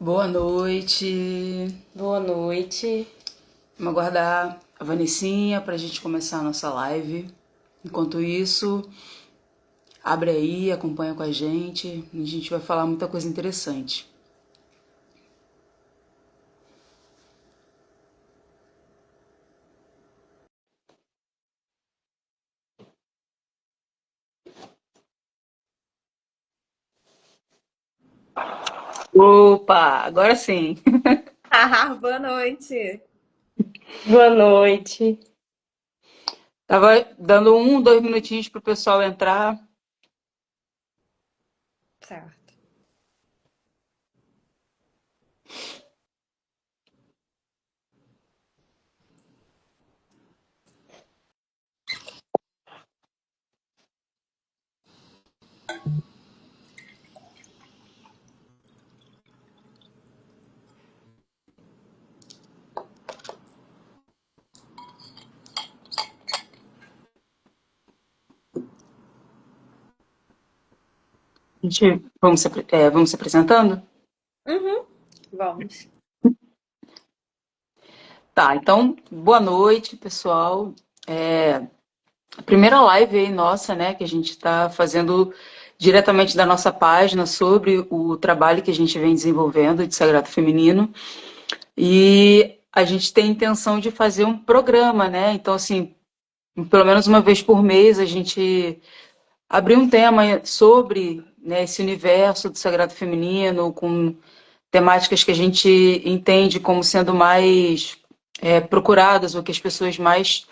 Boa noite. Boa noite. Vamos aguardar a Vanessinha para a gente começar a nossa live. Enquanto isso, abre aí, acompanha com a gente. A gente vai falar muita coisa interessante. Opa, agora sim. Ah, boa noite. Boa noite. Tava dando 1, 2 minutinhos pro pessoal entrar. Certo. Vamos se apresentando? Uhum, vamos. Tá, então, boa noite, pessoal. A primeira live aí nossa, né, que a gente está fazendo diretamente da nossa página sobre o trabalho que a gente vem desenvolvendo de Sagrado Feminino. E a gente tem a intenção de fazer um programa, né? Então, assim, pelo menos uma vez por mês a gente abrir um tema sobre, né, esse universo do Sagrado Feminino, com temáticas que a gente entende como sendo mais procuradas, ou que as pessoas mais,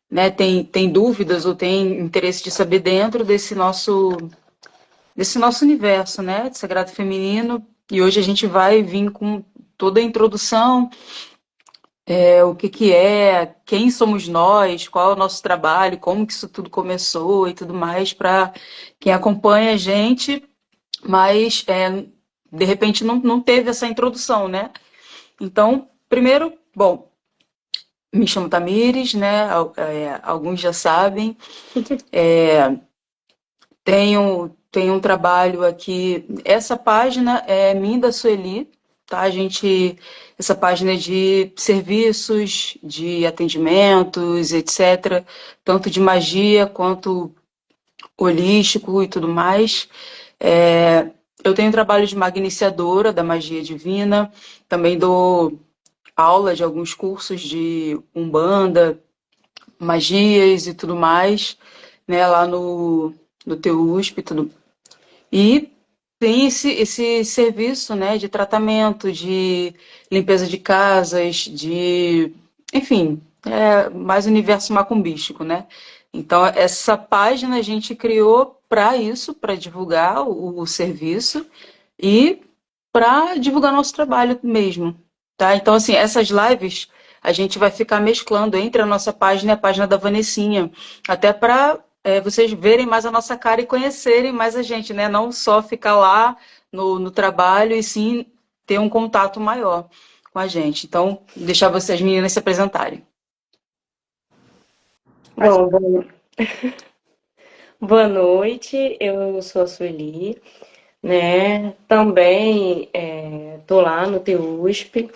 né, têm dúvidas ou têm interesse de saber dentro desse nosso universo, né, de Sagrado Feminino. E hoje a gente vai vir com toda a introdução, o que que é, quem somos nós, qual é o nosso trabalho, como que isso tudo começou e tudo mais, para quem acompanha a gente, mas de repente não teve essa introdução, né? Então, primeiro, bom, me chamo Tamires, né? Alguns já sabem. Tenho um trabalho aqui. Essa página é minha da Sueli, tá? Essa página é de serviços, de atendimentos, etc. Tanto de magia quanto holístico e tudo mais. Eu tenho trabalho de maga iniciadora da magia divina, também dou aula de alguns cursos de Umbanda, magias e tudo mais, né, lá no TUSP, tudo. E tem esse serviço, né, de tratamento, de limpeza de casas, enfim, mais universo macumbístico, né? Então, essa página a gente criou para isso, para divulgar o serviço e para divulgar nosso trabalho mesmo, tá? Então, assim, essas lives a gente vai ficar mesclando entre a nossa página e a página da Vanessinha, até para vocês verem mais a nossa cara e conhecerem mais a gente, né? Não só ficar lá no trabalho, e sim ter um contato maior com a gente. Então, deixar vocês meninas se apresentarem. Pode. Bom, boa noite. Eu sou a Sueli, né? Também tô lá no TUSP.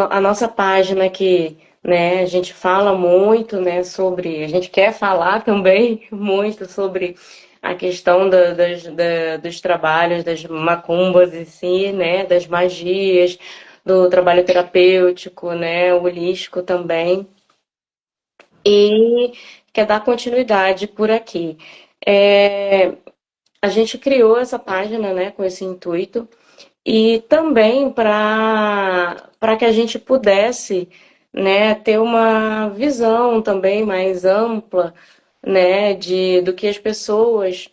A nossa página aqui, né? A gente fala muito, né? A gente quer falar também muito sobre a questão dos trabalhos, das macumbas em si, né? Das magias, do trabalho terapêutico, né? Holístico também. E quer dar continuidade por aqui. É, a gente criou essa página, né, com esse intuito e também para que a gente pudesse, né, ter uma visão também mais ampla, né, do que as pessoas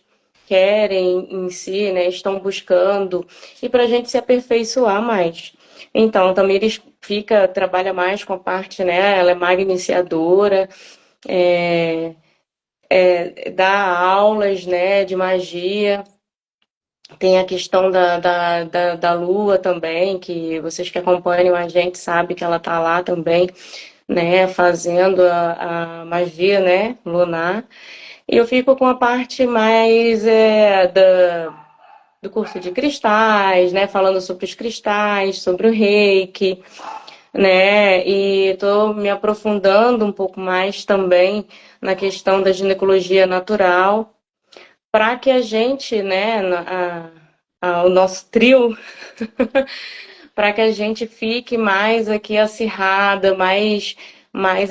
querem em si, né, estão buscando e para a gente se aperfeiçoar mais. Então, Tamires trabalha mais com a parte, né, ela é maga iniciadora, é, dá aulas, né, de magia. Tem a questão da lua também, que vocês que acompanham a gente sabem que ela está lá também, né, fazendo a magia, né, lunar. E eu fico com a parte mais do curso de cristais, né? Falando sobre os cristais, sobre o Reiki, né? E estou me aprofundando um pouco mais também na questão da ginecologia natural, para que a gente, né, o nosso trio, para que a gente fique mais aqui acirrada, mais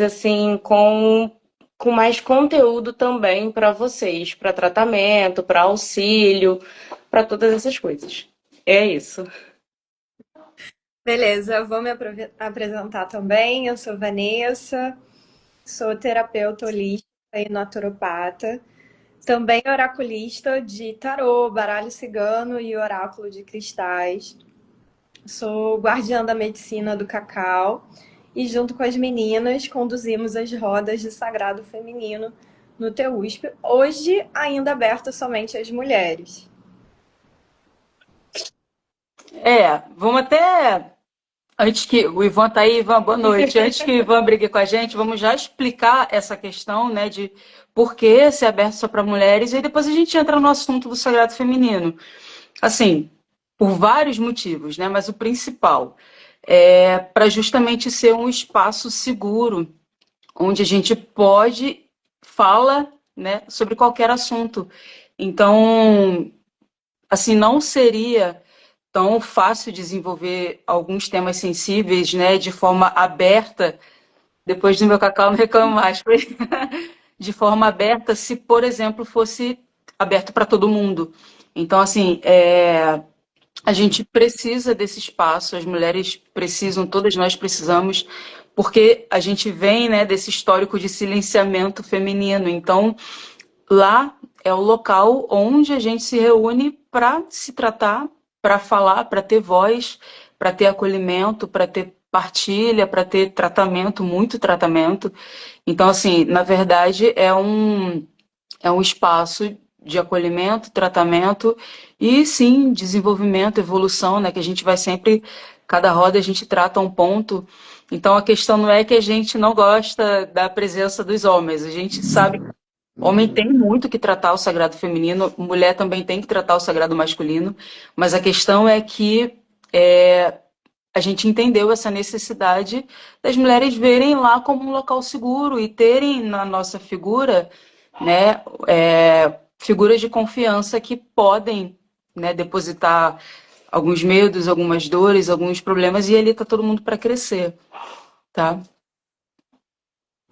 assim, com mais conteúdo também para vocês, para tratamento, para auxílio, para todas essas coisas. É isso. Beleza, eu vou me apresentar também. Eu sou Vanessa, sou terapeuta holística e naturopata. Também oraculista de tarô, baralho cigano e oráculo de cristais. Sou guardiã da medicina do cacau e junto com as meninas conduzimos as rodas de sagrado feminino no TEUSP, hoje ainda aberto somente às mulheres. Vamos até. Antes que o Ivan tá aí, Ivan, boa noite. Antes que o Ivan brigue com a gente, vamos já explicar essa questão, né, de por que ser aberto só para mulheres, e aí depois a gente entra no assunto do sagrado feminino. Assim, por vários motivos, né, mas o principal é para justamente ser um espaço seguro, onde a gente fala, né, sobre qualquer assunto. Então, assim, não seria tão fácil desenvolver alguns temas sensíveis, né, de forma aberta. Depois do meu cacau, não reclamo mais. De forma aberta, se, por exemplo, fosse aberto para todo mundo. Então, assim, a gente precisa desse espaço, as mulheres precisam, todas nós precisamos, porque a gente vem, né, desse histórico de silenciamento feminino. Então, lá é o local onde a gente se reúne para se tratar, para falar, para ter voz, para ter acolhimento, para ter partilha, para ter tratamento, muito tratamento. Então, assim, na verdade, é um espaço de acolhimento, tratamento e, sim, desenvolvimento, evolução, né? Que a gente vai sempre, cada roda a gente trata um ponto. Então, a questão não é que a gente não gosta da presença dos homens, a gente sabe. Homem tem muito que tratar o sagrado feminino, mulher também tem que tratar o sagrado masculino, mas a questão é que a gente entendeu essa necessidade das mulheres verem lá como um local seguro e terem na nossa figura, né, figuras de confiança que podem, né, depositar alguns medos, algumas dores, alguns problemas, e ali está todo mundo para crescer, tá?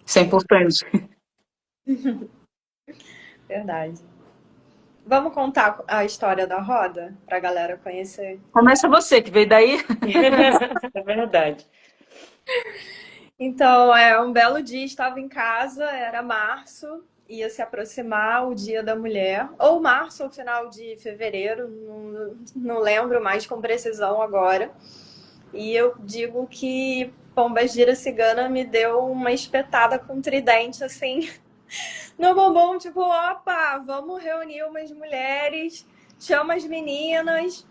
Isso é Sim, importante. verdade. Vamos contar a história da roda para a galera conhecer? Começa você, que veio daí. É verdade. Então, um belo dia, estava em casa, era março, ia se aproximar o Dia da Mulher, ou março ou final de fevereiro, não lembro mais com precisão agora. E eu digo que Pombagira Cigana me deu uma espetada com um tridente, assim, no bumbum, tipo, opa, vamos reunir umas mulheres, chama as meninas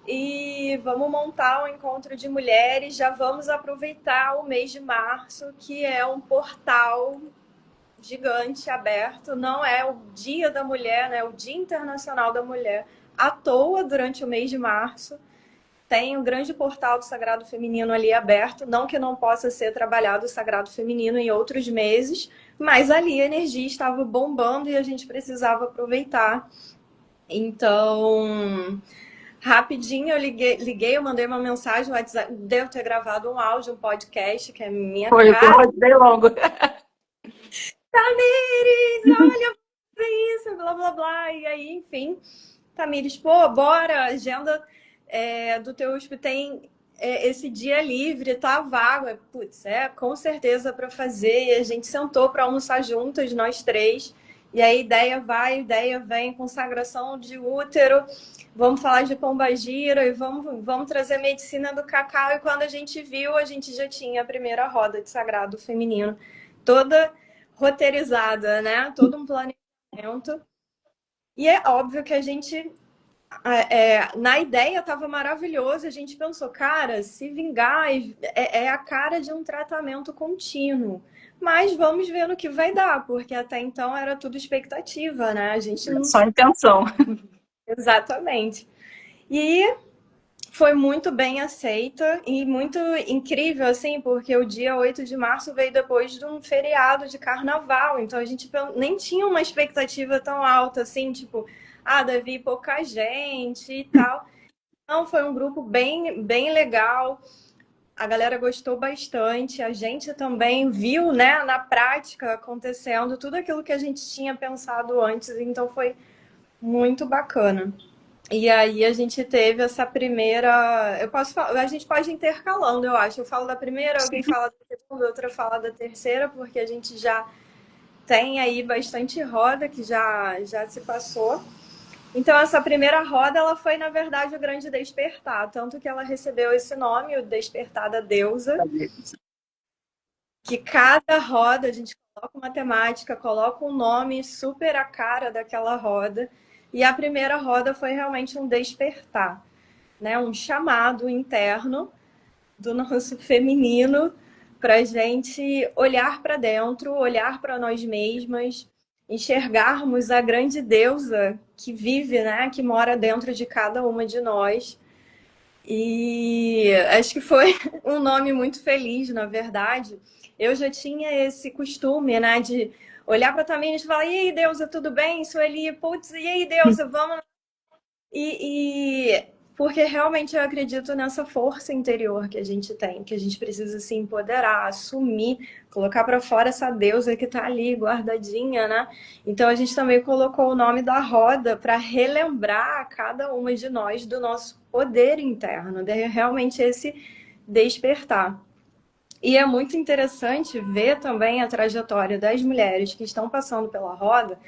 e vamos montar um encontro de mulheres. Já vamos aproveitar o mês de março, que é um portal gigante aberto. Não é o Dia da Mulher, né? O Dia Internacional da Mulher à toa durante o mês de março. Tem um grande portal do Sagrado Feminino ali aberto. Não que não possa ser trabalhado o Sagrado Feminino em outros meses, mas ali a energia estava bombando e a gente precisava aproveitar. Então, rapidinho eu liguei, eu mandei uma mensagem no WhatsApp, devo ter gravado um áudio, um podcast, que é minha Foi o cara. bem longo. Tamires, olha isso, blá blá blá. E aí, enfim, Tamires, pô, bora, agenda do teu USP tem esse dia livre, tá vago. Putz, com certeza para fazer. E a gente sentou para almoçar juntas, nós três. E aí, ideia vai, ideia vem, consagração de útero. Vamos falar de pombagira e vamos trazer medicina do cacau. E quando a gente viu, a gente já tinha a primeira roda de sagrado feminino, toda roteirizada, né? Todo um planejamento. E é óbvio que a gente na ideia estava maravilhoso, a gente pensou, cara, se vingar é a cara de um tratamento contínuo. Mas vamos ver no que vai dar, porque até então era tudo expectativa, né? A gente não Só intenção. Exatamente. E foi muito bem aceita e muito incrível, assim, porque o dia 8 de março veio depois de um feriado de carnaval, então a gente nem tinha uma expectativa tão alta, assim, tipo, deve ir pouca gente e tal. Não, foi um grupo bem legal, a galera gostou bastante, a gente também viu, né, na prática acontecendo tudo aquilo que a gente tinha pensado antes, então foi muito bacana. E aí a gente teve essa primeira. Eu posso falar, a gente pode ir intercalando, eu acho. Eu falo da primeira, alguém fala da segunda, outra fala da terceira, porque a gente já tem aí bastante roda que já se passou. Então essa primeira roda, ela foi na verdade o grande despertar, tanto que ela recebeu esse nome, o Despertar da Deusa, que cada roda a gente coloca uma temática, coloca um nome super a cara daquela roda. E a primeira roda foi realmente um despertar, né? Um chamado interno do nosso feminino para a gente olhar para dentro, olhar para nós mesmas, enxergarmos a grande deusa que vive, né? Que mora dentro de cada uma de nós. E acho que foi um nome muito feliz, na verdade. Eu já tinha esse costume, né, de olhar para a Tamires e falar: e aí, Deusa, tudo bem? Sueli, putz, e aí, Deusa, vamos. Porque realmente eu acredito nessa força interior que a gente tem, que a gente precisa se empoderar, assumir, colocar para fora essa deusa que está ali guardadinha, né? Então a gente também colocou o nome da roda para relembrar a cada uma de nós do nosso poder interno, de realmente esse despertar. E é muito interessante ver também a trajetória das mulheres que estão passando pela roda,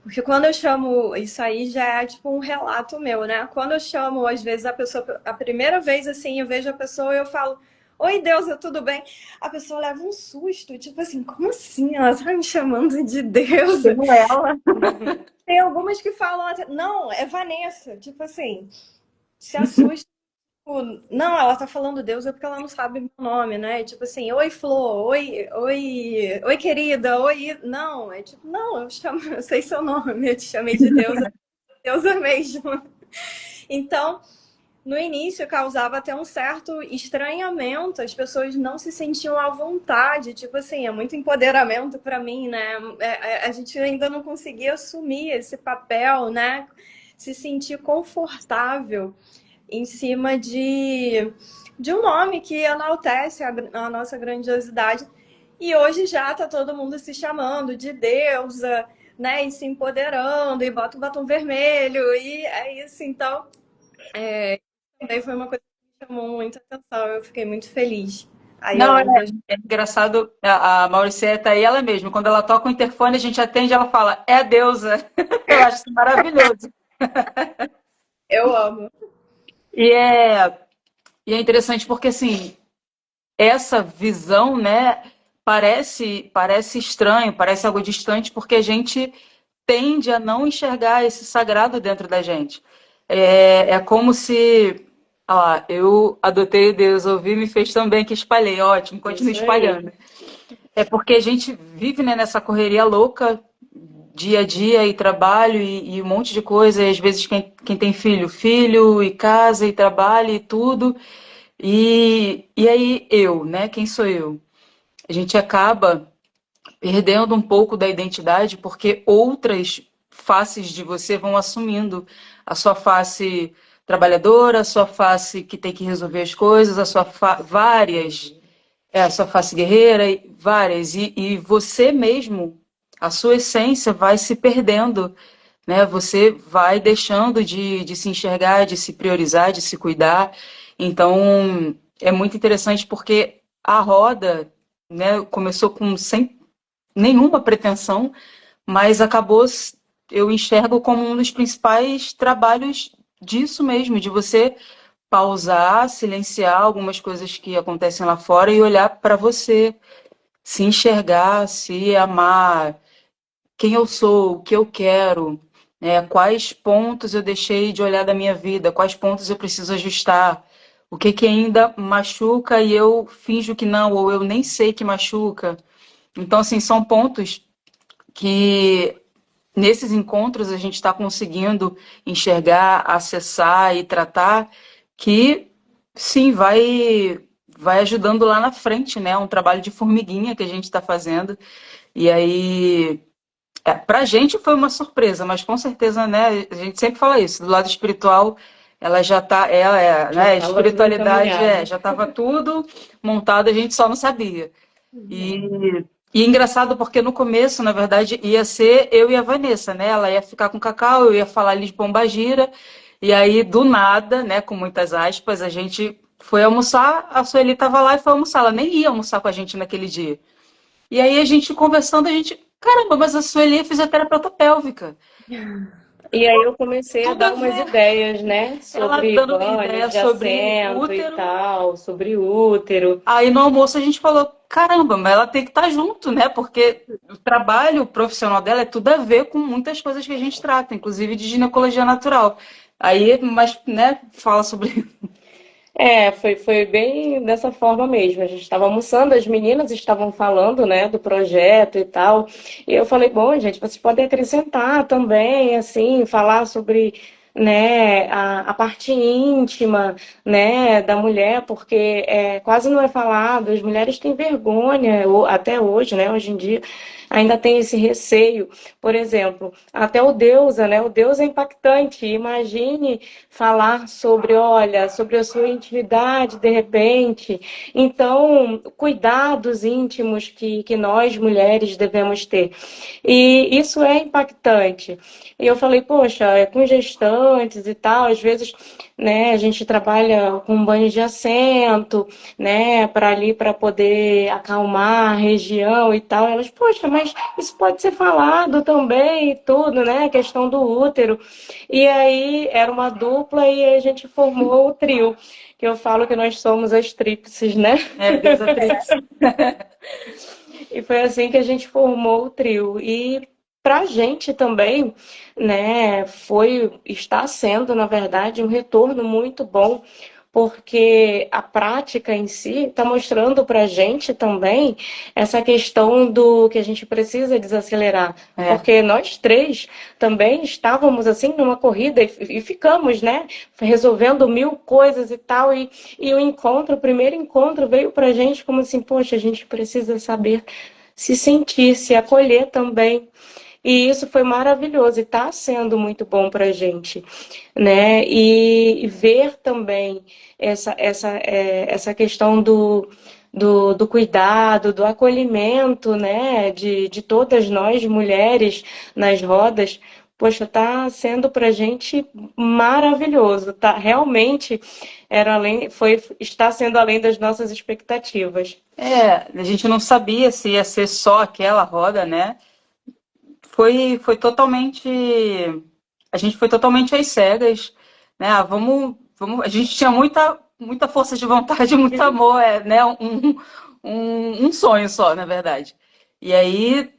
porque quando eu chamo, isso aí já é tipo um relato meu, né? Quando eu chamo, às vezes, a pessoa, a primeira vez assim, eu vejo a pessoa e eu falo: oi, Deusa, tudo bem? A pessoa leva um susto, tipo assim, como assim? Ela tá me chamando de deusa? Como ela. Tem algumas que falam até, não, é Vanessa, tipo assim, se assusta. Tipo, não, ela tá falando deusa porque ela não sabe meu nome, né? Tipo assim, oi, Flor, oi, querida, oi. Não, é tipo, não, eu sei seu nome, eu te chamei de deusa, deusa mesmo. Então, no início causava até um certo estranhamento, as pessoas não se sentiam à vontade, tipo assim, é muito empoderamento para mim, né? A gente ainda não conseguia assumir esse papel, né? Se sentir confortável em cima de um nome que enaltece a nossa grandiosidade. E hoje já está todo mundo se chamando de deusa, né? E se empoderando, e bota o batom vermelho, e é isso. Então, também foi uma coisa que me chamou muita atenção. Eu fiquei muito feliz. Aí ao Não, longo das. é engraçado, a Mauricéia tá aí ela mesma. Quando ela toca o interfone, a gente atende, ela fala, é a deusa. Eu acho isso maravilhoso. Eu amo. E é, e é interessante porque, assim, essa visão, né, parece estranho, parece algo distante, porque a gente tende a não enxergar esse sagrado dentro da gente. É como se, eu adotei o Deus, ouvi, me fez tão bem que espalhei. Ótimo, continue Isso aí. espalhando. É porque a gente vive, né, nessa correria louca, dia a dia, e trabalho, e um monte de coisa, e às vezes quem tem filho, filho, e casa, e trabalho, e tudo. E aí eu, né? Quem sou eu? A gente acaba perdendo um pouco da identidade porque outras faces de você vão assumindo a sua face trabalhadora, a sua face que tem que resolver as coisas, a sua várias, a sua face guerreira, várias, e você mesmo, a sua essência vai se perdendo, né? Você vai deixando de se enxergar, de se priorizar, de se cuidar. Então, é muito interessante porque a roda, né, começou sem nenhuma pretensão, mas acabou, eu enxergo como um dos principais trabalhos disso mesmo, de você pausar, silenciar algumas coisas que acontecem lá fora e olhar para você, se enxergar, se amar, quem eu sou, o que eu quero, né? Quais pontos eu deixei de olhar da minha vida, quais pontos eu preciso ajustar, o que que ainda machuca e eu finjo que não, ou eu nem sei que machuca. Então, assim, são pontos que nesses encontros a gente está conseguindo enxergar, acessar e tratar, que sim, vai ajudando lá na frente, né? Um trabalho de formiguinha que a gente está fazendo. E aí, para a gente foi uma surpresa, mas com certeza, né? A gente sempre fala isso, do lado espiritual, ela já tá, Já né? estava tudo Espiritualidade encaminhado. já estava tudo montado, a gente só não sabia. E engraçado porque no começo, na verdade, ia ser eu e a Vanessa, né? Ela ia ficar com o Cacau, eu ia falar ali de Pombagira, e aí do nada, né, com muitas aspas, a gente foi almoçar, a Sueli estava lá e foi almoçar, ela nem ia almoçar com a gente naquele dia. E aí a gente conversando, a gente, caramba, mas a Sueli é fisioterapeuta pélvica. E aí eu comecei a Tudo a dar umas ver. ideias, né, Ela sobre dando banho ideia de sobre assento e útero. tal, sobre útero. Aí no almoço a gente falou, caramba, mas ela tem que estar junto, né? Porque o trabalho profissional dela é tudo a ver com muitas coisas que a gente trata, inclusive de ginecologia natural. Aí, mas, né, fala sobre. É, foi bem dessa forma mesmo. A gente estava almoçando, as meninas estavam falando, né, do projeto e tal. E eu falei, bom, gente, vocês podem acrescentar também, assim, falar sobre, né, a parte íntima, né, da mulher, porque quase não é falado. As mulheres têm vergonha, até hoje, né, hoje em dia, ainda tem esse receio. Por exemplo, até o Deusa, né, o Deus é impactante. Imagine falar sobre, olha, sobre a sua intimidade de repente. Então, cuidados íntimos que nós mulheres devemos ter. E isso é impactante. E eu falei, poxa, com gestantes e tal, às vezes, né, a gente trabalha com banho de assento, né, para ali para poder acalmar a região e tal. Elas, poxa, mas isso pode ser falado também e tudo, né, a questão do útero. E aí era uma dupla e a gente formou o trio, que eu falo que nós somos as tríplices, né? É, Deus é tríplice. E foi assim que a gente formou o trio. E para a gente também, né, está sendo, na verdade, um retorno muito bom, porque a prática em si está mostrando para a gente também essa questão do que a gente precisa desacelerar. É. Porque nós três também estávamos assim numa corrida e ficamos, né, resolvendo mil coisas e tal. E o primeiro encontro veio para a gente como assim, poxa, a gente precisa saber se sentir, se acolher também. E isso foi maravilhoso e está sendo muito bom para a gente, né? E ver também essa questão do cuidado, do acolhimento, né? De todas nós mulheres nas rodas. Poxa, está sendo para a gente maravilhoso, tá? Realmente está sendo além das nossas expectativas. A gente não sabia se ia ser só aquela roda, né? Foi totalmente. A gente foi totalmente às cegas, né? Vamos. A gente tinha muita força de vontade, muito amor, né? Um sonho só, na verdade. E aí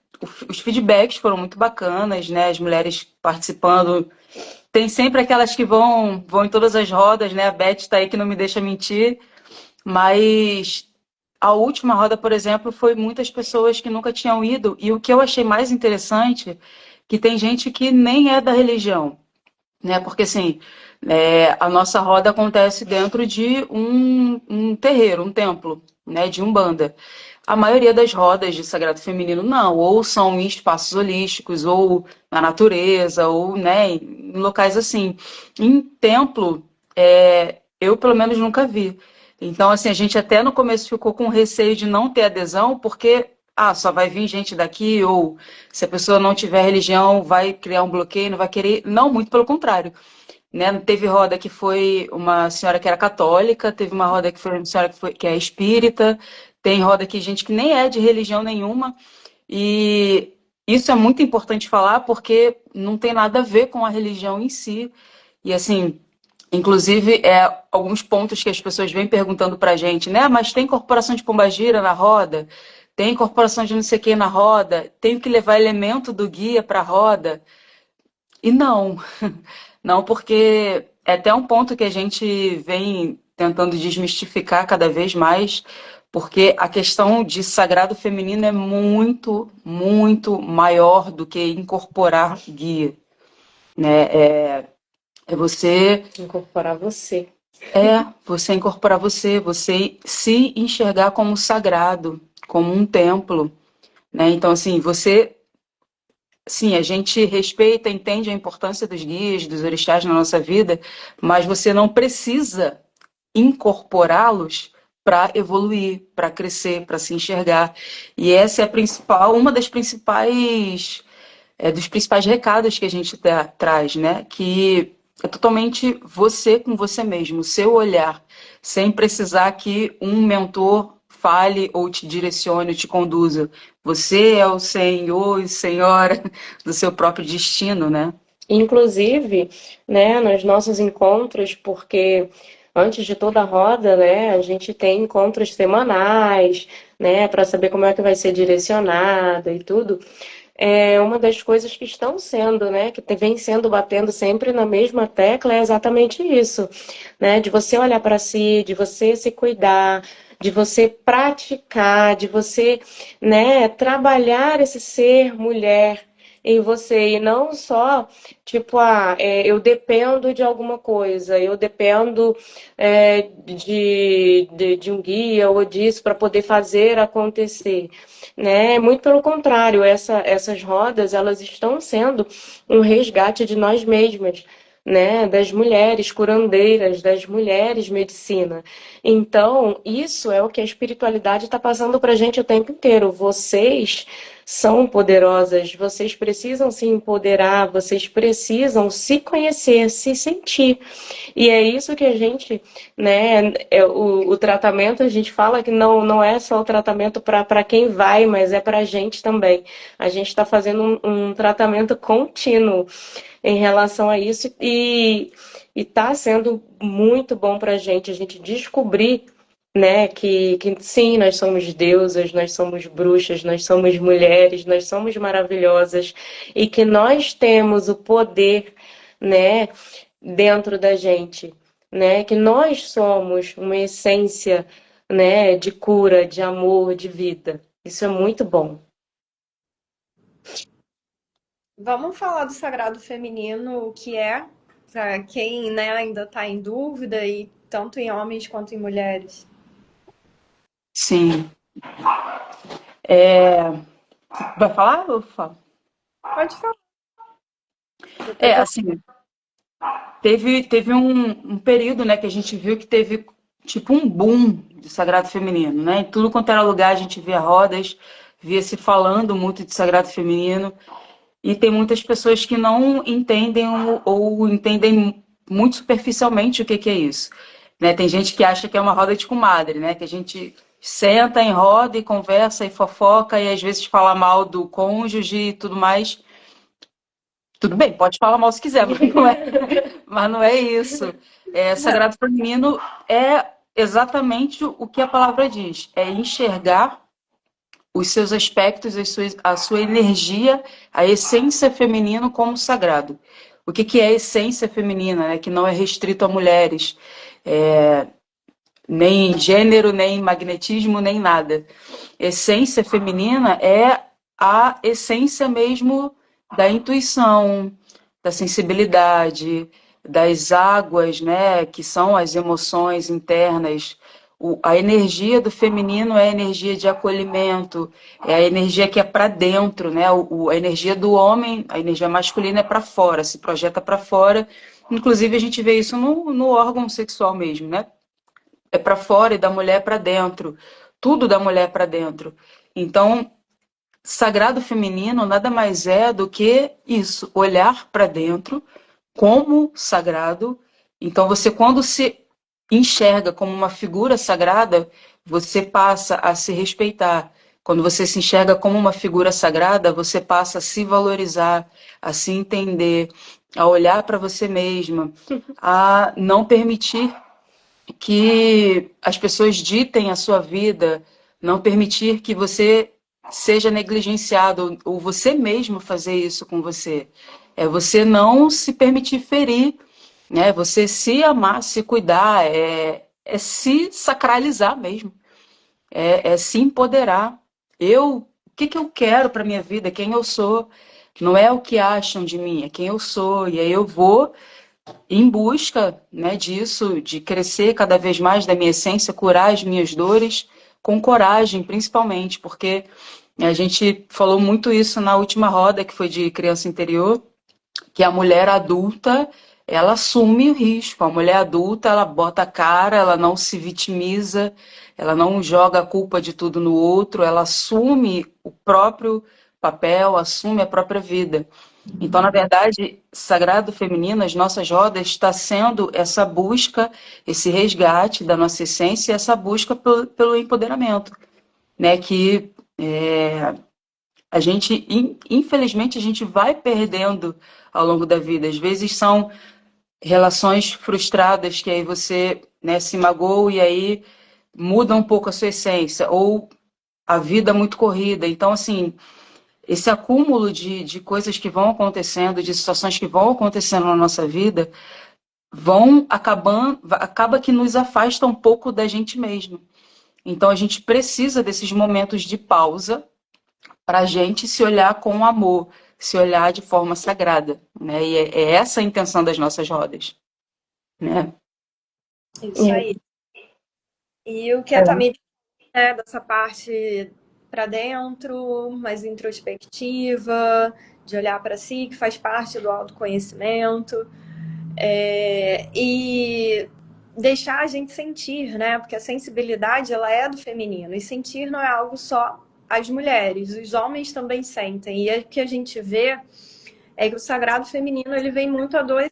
os feedbacks foram muito bacanas, né? As mulheres participando. Tem sempre aquelas que vão em todas as rodas, né? A Beth está aí que não me deixa mentir, mas a última roda, por exemplo, foi muitas pessoas que nunca tinham ido. E o que eu achei mais interessante, que tem gente que nem é da religião, né? Porque assim, a nossa roda acontece dentro de um terreiro, um templo, né? De Umbanda. A maioria das rodas de sagrado feminino não, ou são em espaços holísticos, ou na natureza, ou, né, em locais assim. Em templo, eu pelo menos nunca vi. Então, assim, a gente até no começo ficou com receio de não ter adesão, porque só vai vir gente daqui, ou se a pessoa não tiver religião, vai criar um bloqueio, não vai querer. Não, muito pelo contrário. Né? Teve roda que foi uma senhora que era católica, teve uma roda que foi uma senhora que é espírita, tem roda que gente que nem é de religião nenhuma. E isso é muito importante falar porque não tem nada a ver com a religião em si. E assim, inclusive, alguns pontos que as pessoas vêm perguntando pra gente, né? Mas tem incorporação de pombagira na roda? Tem incorporação de não sei o que na roda? Tenho que levar elemento do guia para a roda? E não, não, porque é até um ponto que a gente vem tentando desmistificar cada vez mais, porque a questão de sagrado feminino é muito, muito maior do que incorporar guia, né? É você Incorporar você. você incorporar você se enxergar como sagrado, como um templo, né? Então, assim, sim, a gente respeita, entende a importância dos guias, dos orixás na nossa vida, mas você não precisa incorporá-los para evoluir, para crescer, para se enxergar. E essa é a principal, uma das principais, dos principais recados que a gente traz, né? Que é totalmente você com você mesmo, o seu olhar, sem precisar que um mentor fale ou te direcione, ou te conduza. Você é o senhor e senhora do seu próprio destino, né? Inclusive, né, nos nossos encontros, porque antes de toda a roda, né, a gente tem encontros semanais, né, para saber como é que vai ser direcionada e tudo. É uma das coisas que estão sendo, né, que vem sendo batendo sempre na mesma tecla é exatamente isso, né, de você olhar para si, de você se cuidar, de você praticar, de você, né, trabalhar esse ser mulher em você e não só tipo, eu dependo de alguma coisa, eu dependo de um guia ou disso para poder fazer acontecer, né? Muito pelo contrário, essas rodas elas estão sendo um resgate de nós mesmas, né? Das mulheres curandeiras, das mulheres medicina. Então, isso é o que a espiritualidade está passando para a gente o tempo inteiro. Vocês são poderosas, vocês precisam se empoderar, vocês precisam se conhecer, se sentir. E é isso que a gente, né, o tratamento, a gente fala que não é só o tratamento para quem vai, mas é para a gente também. A gente está fazendo um tratamento contínuo em relação a isso e está sendo muito bom para a gente descobrir, né, que sim, nós somos deusas, nós somos bruxas, nós somos mulheres, nós somos maravilhosas e que nós temos o poder, né, dentro da gente, né, que nós somos uma essência, né, de cura, de amor, de vida. Isso é muito bom. Vamos falar do sagrado feminino, o que é, para quem, né, ainda está em dúvida, e tanto em homens quanto em mulheres. Sim. Vai falar ou eu falo? Pode falar. Assim, teve um período, né, que a gente viu que teve tipo um boom de sagrado feminino, né? Em tudo quanto era lugar a gente via rodas, via se falando muito de sagrado feminino, e tem muitas pessoas que não entendem ou entendem muito superficialmente o que é isso, né? Tem gente que acha que é uma roda de comadre, né? Que a gente senta em roda e conversa e fofoca e às vezes fala mal do cônjuge e tudo mais. Tudo bem, pode falar mal se quiser, mas não é isso. Sagrado feminino é exatamente o que a palavra diz: é enxergar os seus aspectos, a sua energia, a essência feminina como sagrado. O que é a essência feminina, né? Que não é restrito a mulheres, nem gênero, nem magnetismo, nem nada. Essência feminina é a essência mesmo da intuição, da sensibilidade, das águas, né, que são as emoções internas. A energia do feminino é a energia de acolhimento, é a energia que é para dentro, né? A energia do homem, a energia masculina é para fora, se projeta para fora. Inclusive a gente vê isso no órgão sexual mesmo, né? É para fora e da mulher para dentro, tudo da mulher para dentro. Então, sagrado feminino nada mais é do que isso, olhar para dentro como sagrado. Então, você, quando se enxerga como uma figura sagrada, você passa a se respeitar. Quando você se enxerga como uma figura sagrada, você passa a se valorizar, a se entender, a olhar para você mesma, a não permitir que as pessoas ditem a sua vida, não permitir que você seja negligenciado ou você mesmo fazer isso com você. É você não se permitir ferir, né? Você se amar, se cuidar, é se sacralizar mesmo. é se empoderar. O que que eu quero para minha vida? Quem eu sou? Não é o que acham de mim, é quem eu sou. E aí eu vou em busca, né, disso, de crescer cada vez mais da minha essência, curar as minhas dores, com coragem, principalmente, porque a gente falou muito isso na última roda, que foi de criança interior, que a mulher adulta, ela assume o risco. A mulher adulta, ela bota a cara, ela não se vitimiza, ela não joga a culpa de tudo no outro, ela assume o próprio papel, assume a própria vida. Então, na verdade, Sagrado Feminino, as nossas rodas, está sendo essa busca, esse resgate da nossa essência, essa busca pelo empoderamento, né? Que a gente, infelizmente, a gente vai perdendo ao longo da vida. Às vezes são relações frustradas que aí você, né, se magoa e aí muda um pouco a sua essência, ou a vida muito corrida. Então, assim, esse acúmulo de coisas que vão acontecendo, de situações que vão acontecendo na nossa vida, acaba que nos afasta um pouco da gente mesmo. Então a gente precisa desses momentos de pausa para a gente se olhar com amor, se olhar de forma sagrada, né? E é essa a intenção das nossas rodas, né? Isso aí. E o que a Tamir, né, dessa parte para dentro, mais introspectiva, de olhar para si, que faz parte do autoconhecimento, e deixar a gente sentir, né? Porque a sensibilidade ela é do feminino e sentir não é algo só as mulheres, os homens também sentem. E o que a gente vê é que o sagrado feminino ele vem muito a dois,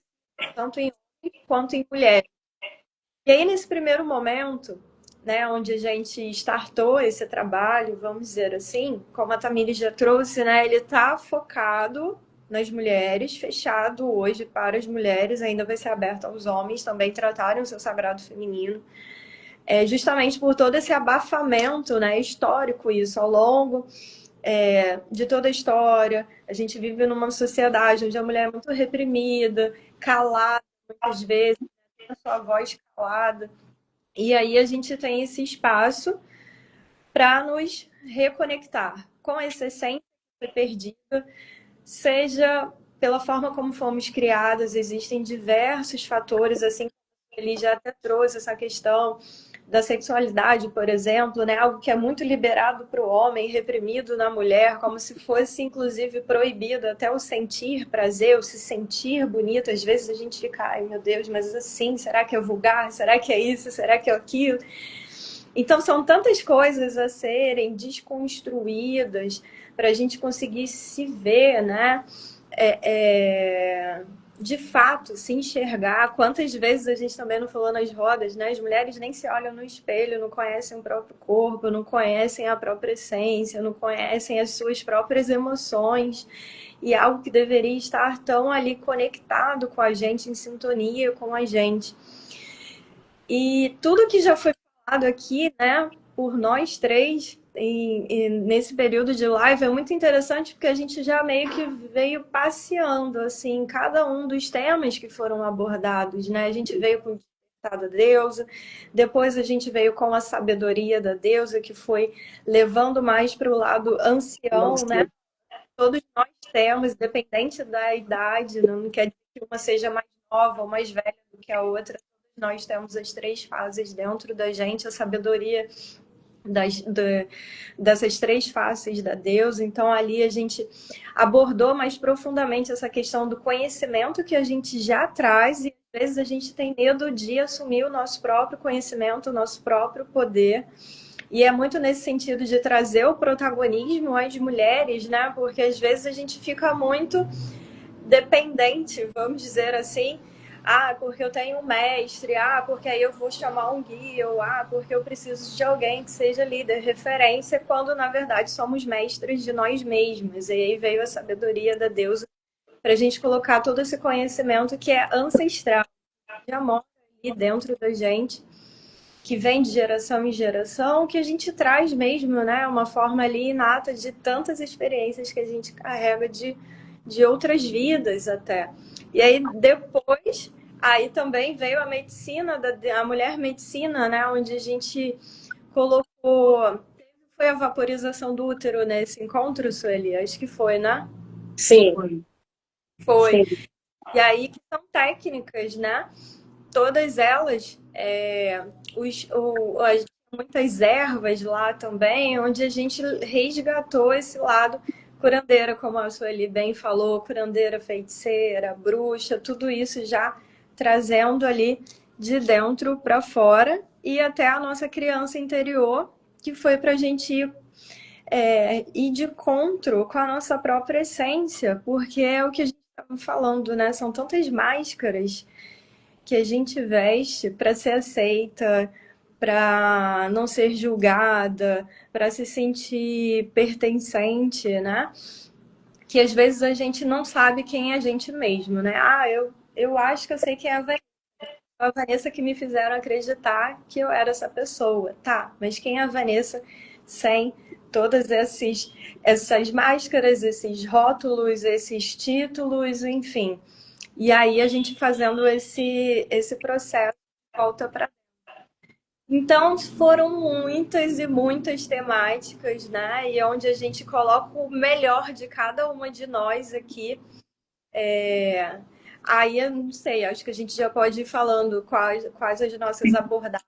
tanto em homens quanto em mulheres. E aí nesse primeiro momento, né, onde a gente startou esse trabalho, vamos dizer assim, como a Tamires já trouxe, né, ele está focado nas mulheres, fechado hoje para as mulheres, ainda vai ser aberto aos homens também tratarem o seu sagrado feminino, justamente por todo esse abafamento, né, histórico isso, ao longo de toda a história. A gente vive numa sociedade onde a mulher é muito reprimida, calada, muitas vezes, a sua voz calada. E aí a gente tem esse espaço para nos reconectar com essa essência que foi perdida, seja pela forma como fomos criadas, existem diversos fatores, assim, ele já até trouxe essa questão da sexualidade, por exemplo, né? Algo que é muito liberado para o homem, reprimido na mulher, como se fosse, inclusive, proibido até o sentir prazer, o se sentir bonito. Às vezes a gente fica, ai meu Deus, mas assim, será que é vulgar? Será que é isso? Será que é aquilo? Então, são tantas coisas a serem desconstruídas para a gente conseguir se ver, né? De fato, se enxergar. Quantas vezes a gente também não falou nas rodas, né? As mulheres nem se olham no espelho, não conhecem o próprio corpo, não conhecem a própria essência, não conhecem as suas próprias emoções. E algo que deveria estar tão ali conectado com a gente, em sintonia com a gente. E tudo que já foi falado aqui, né, por nós três, nesse período de live, é muito interessante porque a gente já meio que veio passeando, assim, cada um dos temas que foram abordados, né? A gente veio com o despertar da deusa, depois a gente veio com a sabedoria da deusa, que foi levando mais para o lado ancião, né? Todos nós temos, independente da idade, não quer dizer que uma seja mais nova ou mais velha do que a outra, nós temos as três fases dentro da gente, a sabedoria dessas três faces da deusa. Então, ali a gente abordou mais profundamente essa questão do conhecimento que a gente já traz e às vezes a gente tem medo de assumir o nosso próprio conhecimento, o nosso próprio poder. E é muito nesse sentido de trazer o protagonismo às mulheres, né? Porque às vezes a gente fica muito dependente, vamos dizer assim. Ah, porque eu tenho um mestre, porque aí eu vou chamar um guia, ou porque eu preciso de alguém que seja líder, referência, quando na verdade somos mestres de nós mesmos. E aí veio a sabedoria da deusa para a gente colocar todo esse conhecimento que é ancestral, de amor ali dentro da gente, que vem de geração em geração, que a gente traz mesmo, né? Uma forma ali inata de tantas experiências que a gente carrega de outras vidas até. E aí depois, aí também veio a medicina, a mulher medicina, né? Onde a gente colocou. Foi a vaporização do útero nesse encontro, Sueli? Acho que foi, né? Sim, Foi. Foi. sim. E aí que são técnicas, né? Todas elas, muitas ervas lá também, onde a gente resgatou esse lado curandeira, como a Sueli bem falou, curandeira, feiticeira, bruxa, tudo isso já trazendo ali de dentro para fora e até a nossa criança interior, que foi para a gente ir de encontro com a nossa própria essência, porque é o que a gente estava falando, né? São tantas máscaras que a gente veste para ser aceita, para não ser julgada, para se sentir pertencente, né? Que às vezes a gente não sabe quem é a gente mesmo, né? Eu acho que eu sei quem é a Vanessa que me fizeram acreditar que eu era essa pessoa. Tá, mas quem é a Vanessa sem todas essas máscaras, esses rótulos, esses títulos, enfim. E aí a gente fazendo esse processo de volta para. Então foram muitas e muitas temáticas, né? E onde a gente coloca o melhor de cada uma de nós aqui. Aí eu não sei, acho que a gente já pode ir falando quais as nossas abordagens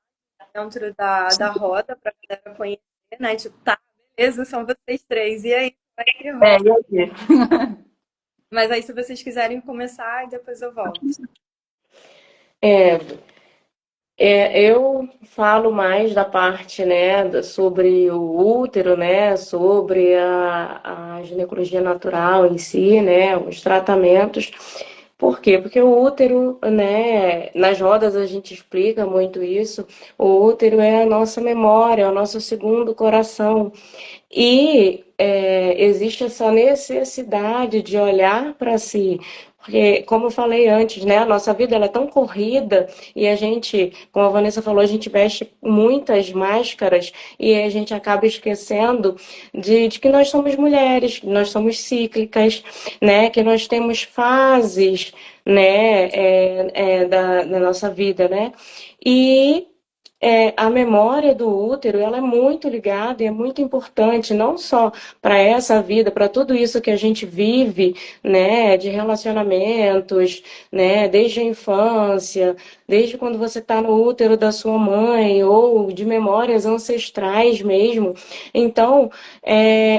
dentro da roda para a galera conhecer, né? Tipo, tá, beleza, são vocês três. E aí, vai que É, rola. e aí? Mas aí, se vocês quiserem começar, depois eu volto. É, eu falo mais da parte, né, sobre o útero, né, sobre a ginecologia natural em si, né, os tratamentos. Por quê? Porque o útero, né, nas rodas a gente explica muito isso. O útero é a nossa memória, é o nosso segundo coração. E existe essa necessidade de olhar para si, porque, como eu falei antes, né, a nossa vida ela é tão corrida e a gente, como a Vanessa falou, a gente veste muitas máscaras e a gente acaba esquecendo de que nós somos mulheres, que nós somos cíclicas, né, que nós temos fases, né, da nossa vida, né, e a memória do útero ela é muito ligada e é muito importante, não só para essa vida, para tudo isso que a gente vive, né, de relacionamentos, né, desde a infância, desde quando você está no útero da sua mãe, ou de memórias ancestrais mesmo. Então,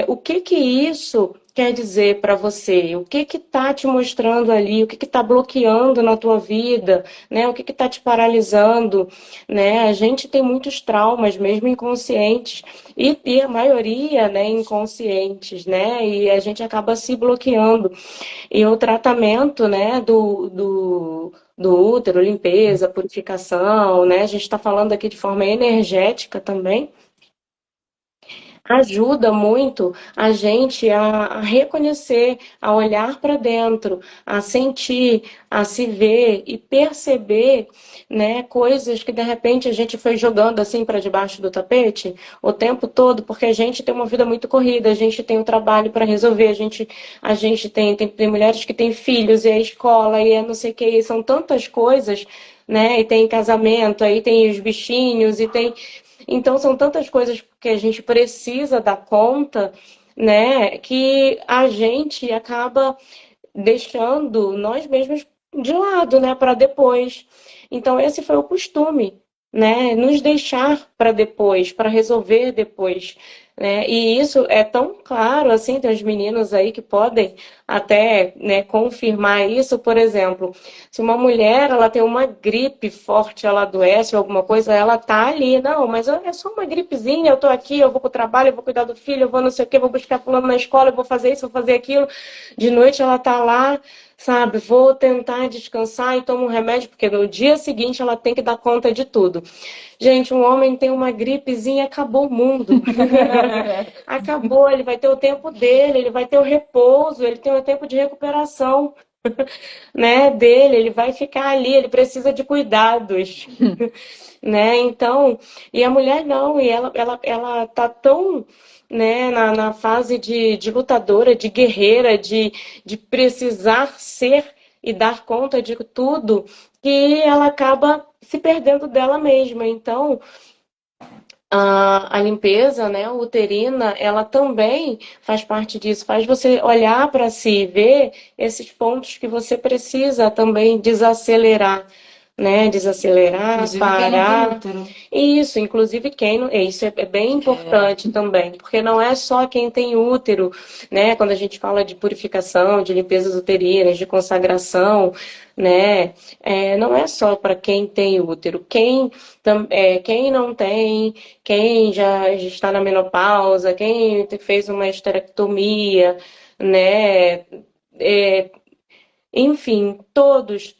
o que que isso quer dizer para você? O que que está te mostrando ali? O que que está bloqueando na tua vida? Né? O que que está te paralisando? Né? A gente tem muitos traumas, mesmo inconscientes, e a maioria, né, inconscientes, né? E a gente acaba se bloqueando. E o tratamento, né, do útero, limpeza, purificação, né? A gente está falando aqui de forma energética também, ajuda muito a gente a reconhecer, a olhar para dentro, a sentir, a se ver e perceber, né, coisas que de repente a gente foi jogando assim para debaixo do tapete o tempo todo, porque a gente tem uma vida muito corrida, a gente tem um trabalho para resolver, a gente tem mulheres que têm filhos, e a escola, e é não sei o que, e são tantas coisas, né, e tem casamento, aí tem os bichinhos, e tem então, são tantas coisas que a gente precisa dar conta, né, que a gente acaba deixando nós mesmos de lado, né, para depois. Então, esse foi o costume, né, nos deixar para depois, para resolver depois. Né? E isso é tão claro, assim, tem os meninos aí que podem até, né, confirmar isso. Por exemplo, se uma mulher ela tem uma gripe forte, ela adoece ou alguma coisa, ela tá ali, não, mas é só uma gripezinha, eu tô aqui, eu vou pro trabalho, eu vou cuidar do filho, eu vou não sei o quê, vou buscar fulano na escola, eu vou fazer isso, vou fazer aquilo. De noite ela tá lá, sabe, vou tentar descansar e tomo um remédio, porque no dia seguinte ela tem que dar conta de tudo. Gente, um homem tem uma gripezinha, acabou o mundo. Acabou, ele vai ter o tempo dele, ele vai ter o repouso, ele tem o tempo de recuperação, né, dele, ele vai ficar ali, ele precisa de cuidados, né? Então, e a mulher não, e ela tá tão, né, na fase de lutadora, de guerreira, de precisar ser e dar conta de tudo, que ela acaba se perdendo dela mesma. Então, a limpeza, né, uterina, ela também faz parte disso, faz você olhar para si, ver esses pontos que você precisa também desacelerar, né, desacelerar, Inclusive quem não tem parar. útero. Isso, inclusive quem não, isso é bem importante também, porque não é só quem tem útero, né, quando a gente fala de purificação, de limpezas uterinas, de consagração, né, não é só para quem tem útero, quem não tem, quem já está na menopausa, quem fez uma esterectomia, né? É, enfim, todos,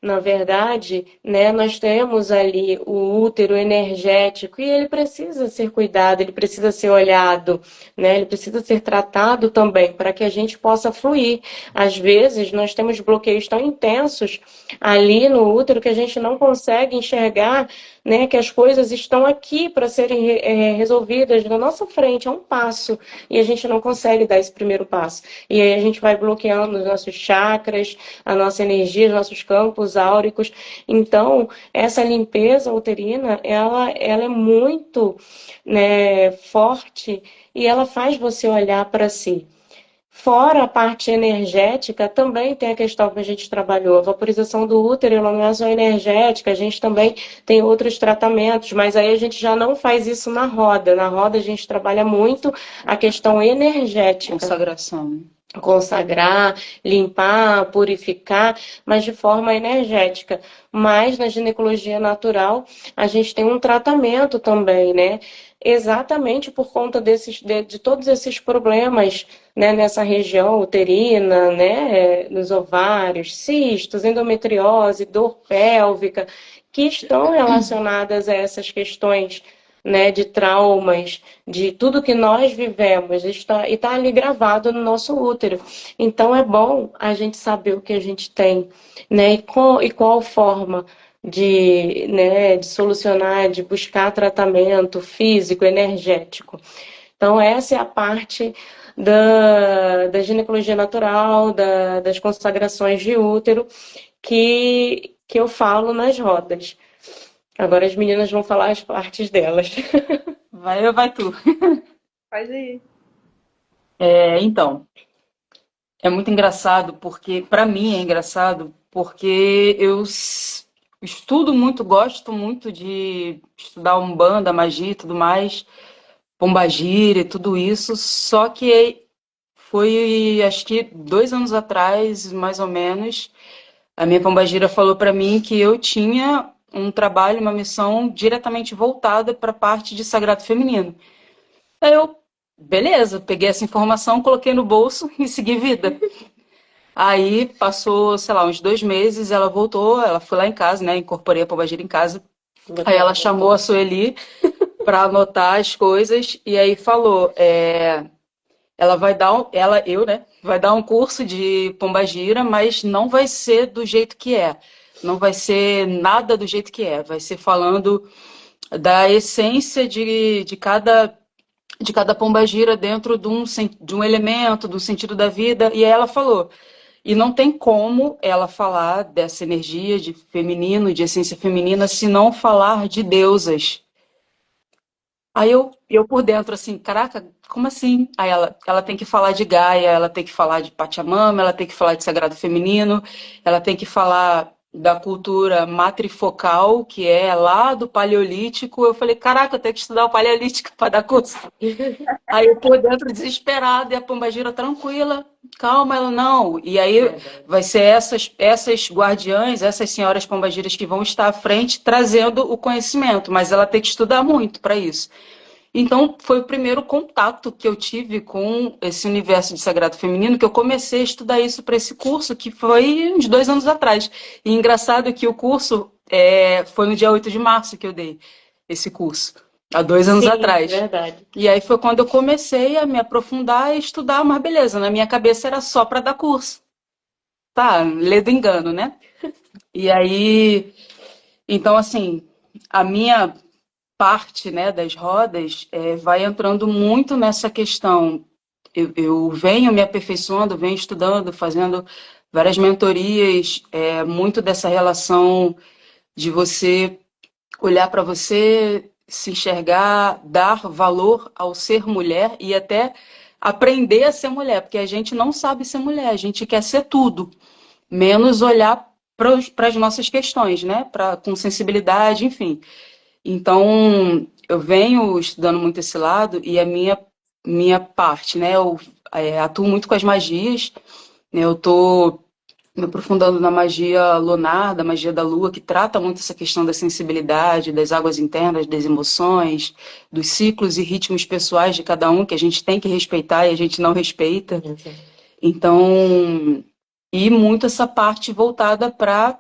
na verdade, né, nós temos ali o útero energético e ele precisa ser cuidado, ele precisa ser olhado, né, ele precisa ser tratado também para que a gente possa fluir. Às vezes, nós temos bloqueios tão intensos ali no útero que a gente não consegue enxergar, né, que as coisas estão aqui para serem resolvidas na nossa frente, é um passo, e a gente não consegue dar esse primeiro passo. E aí a gente vai bloqueando os nossos chakras, a nossa energia, os nossos campos áuricos. Então, essa limpeza uterina, ela é muito, né, forte e ela faz você olhar para si. Fora a parte energética, também tem a questão que a gente trabalhou. A vaporização do útero, ela não é só energética, a gente também tem outros tratamentos, mas aí a gente já não faz isso na roda. Na roda a gente trabalha muito a questão energética. Consagração. Consagrar, limpar, purificar, mas de forma energética. Mas na ginecologia natural, a gente tem um tratamento também, né? Exatamente por conta de todos esses problemas, né, nessa região uterina, né, nos ovários, cistos, endometriose, dor pélvica, que estão relacionadas a essas questões, né, de traumas, de tudo que nós vivemos, está ali gravado no nosso útero. Então é bom a gente saber o que a gente tem, né, e qual forma né, de solucionar, de buscar tratamento físico, energético. Então essa é a parte da ginecologia natural, das consagrações de útero, que eu falo nas rodas. Agora as meninas vão falar as partes delas. Vai eu, vai tu. Pode ir. Então, é muito engraçado porque, para mim, é engraçado porque estudo muito, gosto muito de estudar Umbanda, magia e tudo mais, pombagira e tudo isso, só que foi, acho que 2 anos atrás, mais ou menos, a minha pombagira falou para mim que eu tinha um trabalho, uma missão diretamente voltada para a parte de sagrado feminino. Aí eu, beleza, peguei essa informação, coloquei no bolso e segui vida. Aí passou, sei lá, uns 2 meses, ela voltou, ela foi lá em casa, né? Incorporei a pombagira em casa. Aí ela chamou a Sueli para anotar as coisas e aí falou, ela vai dar eu, né? Vai dar um curso de pombagira, mas não vai ser do jeito que é. Não vai ser nada do jeito que é. Vai ser falando da essência de cada pombagira dentro de um elemento, do sentido da vida. E aí ela falou. E não tem como ela falar dessa energia de feminino, de essência feminina, se não falar de deusas. Aí eu por dentro, assim, caraca, como assim? Aí ela tem que falar de Gaia, ela tem que falar de Pachamama, ela tem que falar de Sagrado Feminino, ela tem que falar da cultura matrifocal, que é lá do Paleolítico. Eu falei, caraca, eu tenho que estudar o Paleolítico para dar curso. Aí eu por dentro desesperada, e a pombagira tranquila, calma, ela não. E aí vai ser essas guardiãs, essas senhoras pombagiras que vão estar à frente trazendo o conhecimento, mas ela tem que estudar muito para isso. Então, foi o primeiro contato que eu tive com esse universo de sagrado feminino, que eu comecei a estudar isso para esse curso, que foi uns 2 anos atrás. E engraçado que o curso foi no dia 8 de março que eu dei esse curso, há 2 anos Sim, atrás. verdade. E aí foi quando eu comecei a me aprofundar e estudar, mas beleza, na minha cabeça era só para dar curso. Tá, lê do engano, né? E aí, então assim, a minha parte, né, das rodas vai entrando muito nessa questão. Eu venho me aperfeiçoando, venho estudando, fazendo várias mentorias, muito dessa relação de você olhar para você, se enxergar, dar valor ao ser mulher e até aprender a ser mulher, porque a gente não sabe ser mulher, a gente quer ser tudo, menos olhar para as nossas questões, né? Com sensibilidade, enfim. Então, eu venho estudando muito esse lado e a minha parte, né? Eu atuo muito com as magias, né? Eu estou me aprofundando na magia lunar, da magia da lua, que trata muito essa questão da sensibilidade, das águas internas, das emoções, dos ciclos e ritmos pessoais de cada um, que a gente tem que respeitar e a gente não respeita. Então, e muito essa parte voltada para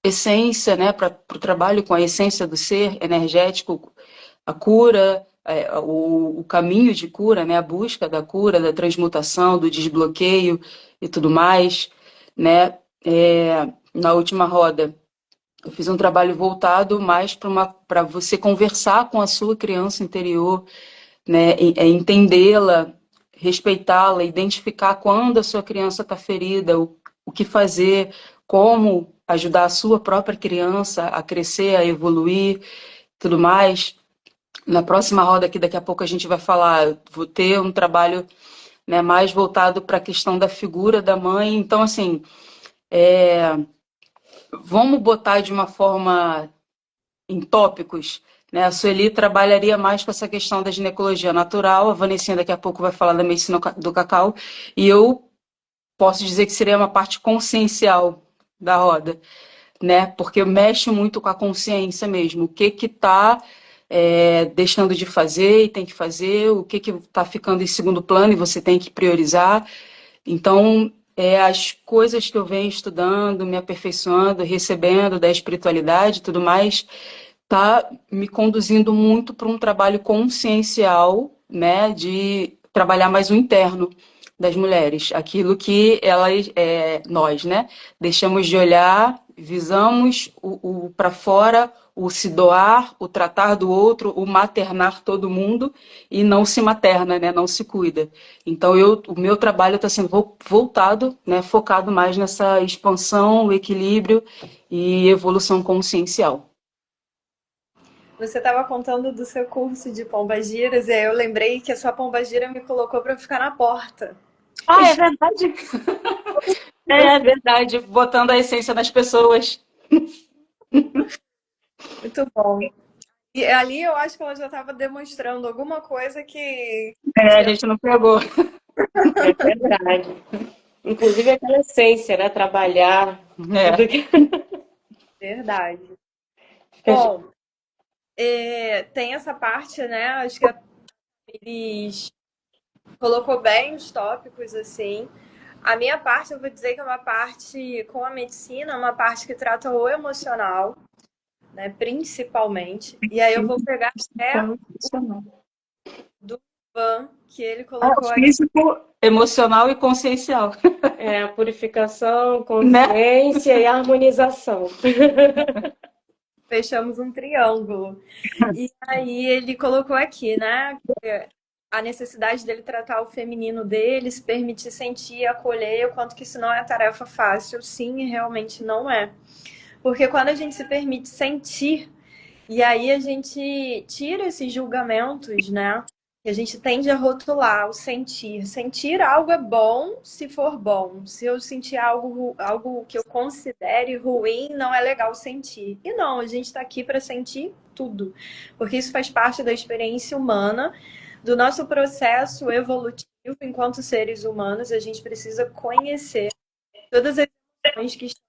essência, né, para o trabalho com a essência do ser energético, a cura, o caminho de cura, né, a busca da cura, da transmutação, do desbloqueio e tudo mais, né? Na última roda, eu fiz um trabalho voltado mais para você conversar com a sua criança interior, né, entendê-la, respeitá-la, identificar quando a sua criança está ferida, o que fazer, como ajudar a sua própria criança a crescer, a evoluir, tudo mais. Na próxima roda aqui, daqui a pouco a gente vai falar, vou ter um trabalho, né, mais voltado para a questão da figura da mãe. Então, assim, vamos botar de uma forma em tópicos, né? A Sueli trabalharia mais com essa questão da ginecologia natural, a Vanessinha daqui a pouco vai falar da medicina do cacau, e eu posso dizer que seria uma parte consciencial da roda, né? Porque mexe muito com a consciência mesmo, o que está deixando de fazer e tem que fazer, o que está ficando em segundo plano e você tem que priorizar. Então, as coisas que eu venho estudando, me aperfeiçoando, recebendo da espiritualidade e tudo mais, está me conduzindo muito para um trabalho consciencial, né, de trabalhar mais o interno das mulheres, aquilo que elas, nós, né, deixamos de olhar, visamos o para fora, o se doar, o tratar do outro, o maternar todo mundo e não se materna, né, não se cuida. Então o meu trabalho está sendo voltado, né, focado mais nessa expansão, o equilíbrio e evolução consciencial. Você estava contando do seu curso de pombagiras e aí eu lembrei que a sua pombagira me colocou para ficar na porta. Ah, é verdade. É verdade, botando a essência nas pessoas. Muito bom. E ali eu acho que ela já estava demonstrando alguma coisa que A gente não pegou. É verdade. Inclusive aquela essência, né? Trabalhar. Tudo que... Verdade. Bom, tem essa parte, né? Acho que eles colocou bem os tópicos, assim. A minha parte, eu vou dizer que é uma parte com a medicina, uma parte que trata o emocional, né? Principalmente. E aí eu vou pegar até do Ivan, que ele colocou aqui. Físico, emocional e consciencial. A purificação, consciência, né? E harmonização. Fechamos um triângulo. E aí ele colocou aqui, né? A necessidade dele tratar o feminino dele, se permitir sentir, acolher, o quanto que isso não é tarefa fácil. Sim, realmente não é. Porque quando a gente se permite sentir, e aí a gente tira esses julgamentos, né? E a gente tende a rotular o sentir. Sentir algo é bom se for bom. Se eu sentir algo que eu considere ruim, não é legal sentir. E não, a gente está aqui para sentir tudo. Porque isso faz parte da experiência humana, do nosso processo evolutivo enquanto seres humanos. A gente precisa conhecer todas as emoções que estão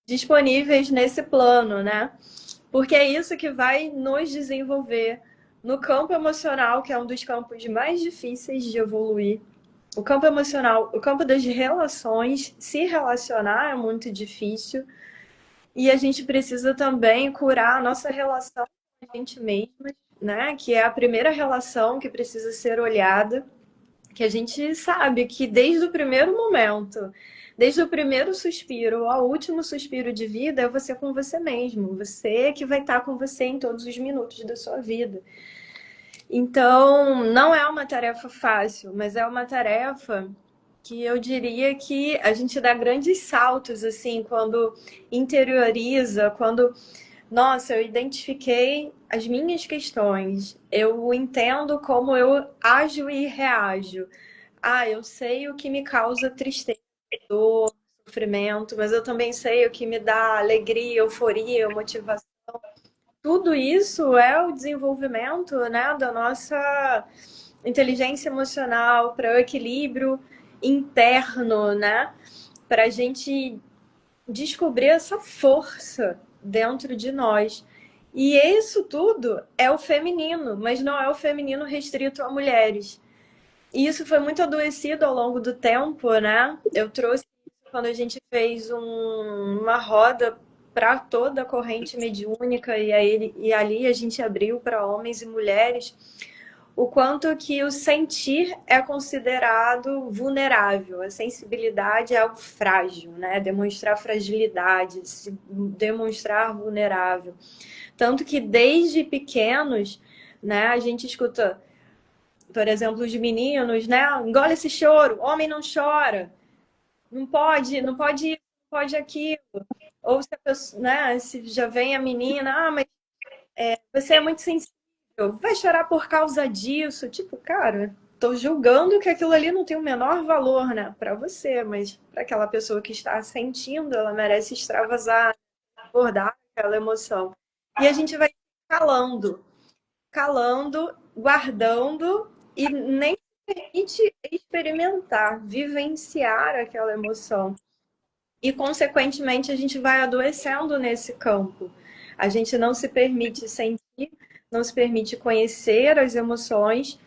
disponíveis nesse plano, né? Porque é isso que vai nos desenvolver no campo emocional, que é um dos campos mais difíceis de evoluir. O campo emocional, o campo das relações, se relacionar é muito difícil. E a gente precisa também curar a nossa relação com a gente mesma, né? Que é a primeira relação que precisa ser olhada, que a gente sabe que desde o primeiro momento, desde o primeiro suspiro ao último suspiro de vida, é você com você mesmo. Você que vai estar com você em todos os minutos da sua vida. Então, não é uma tarefa fácil, mas é uma tarefa que eu diria que a gente dá grandes saltos, assim, quando interioriza, quando Nossa, eu identifiquei as minhas questões. Eu entendo como eu ajo e reajo. Ah, eu sei o que me causa tristeza, dor, sofrimento, mas eu também sei o que me dá alegria, euforia, motivação. Tudo isso é o desenvolvimento, né, da nossa inteligência emocional para o equilíbrio interno, né? Para a gente descobrir essa força dentro de nós. E isso tudo é o feminino, mas não é o feminino restrito a mulheres. E isso foi muito adoecido ao longo do tempo, né? Eu trouxe isso quando a gente fez uma roda para toda a corrente mediúnica e ali a gente abriu para homens e mulheres o quanto que o sentir é considerado vulnerável, a sensibilidade é algo frágil, né? Demonstrar fragilidade, se demonstrar vulnerável. Tanto que desde pequenos, né, a gente escuta, por exemplo, os meninos, né? Engole esse choro, homem não chora, não pode, não pode isso, não pode aquilo. Ou se, a pessoa, né, se já vem a menina, mas você é muito sensível, vai chorar por causa disso. Tipo, cara, tô julgando que aquilo ali não tem o menor valor, né, para você, mas para aquela pessoa que está sentindo, ela merece extravasar, abordar aquela emoção. E a gente vai calando, calando, guardando e nem permite experimentar, vivenciar aquela emoção. E, consequentemente, a gente vai adoecendo nesse campo. A gente não se permite sentir, não se permite conhecer as emoções,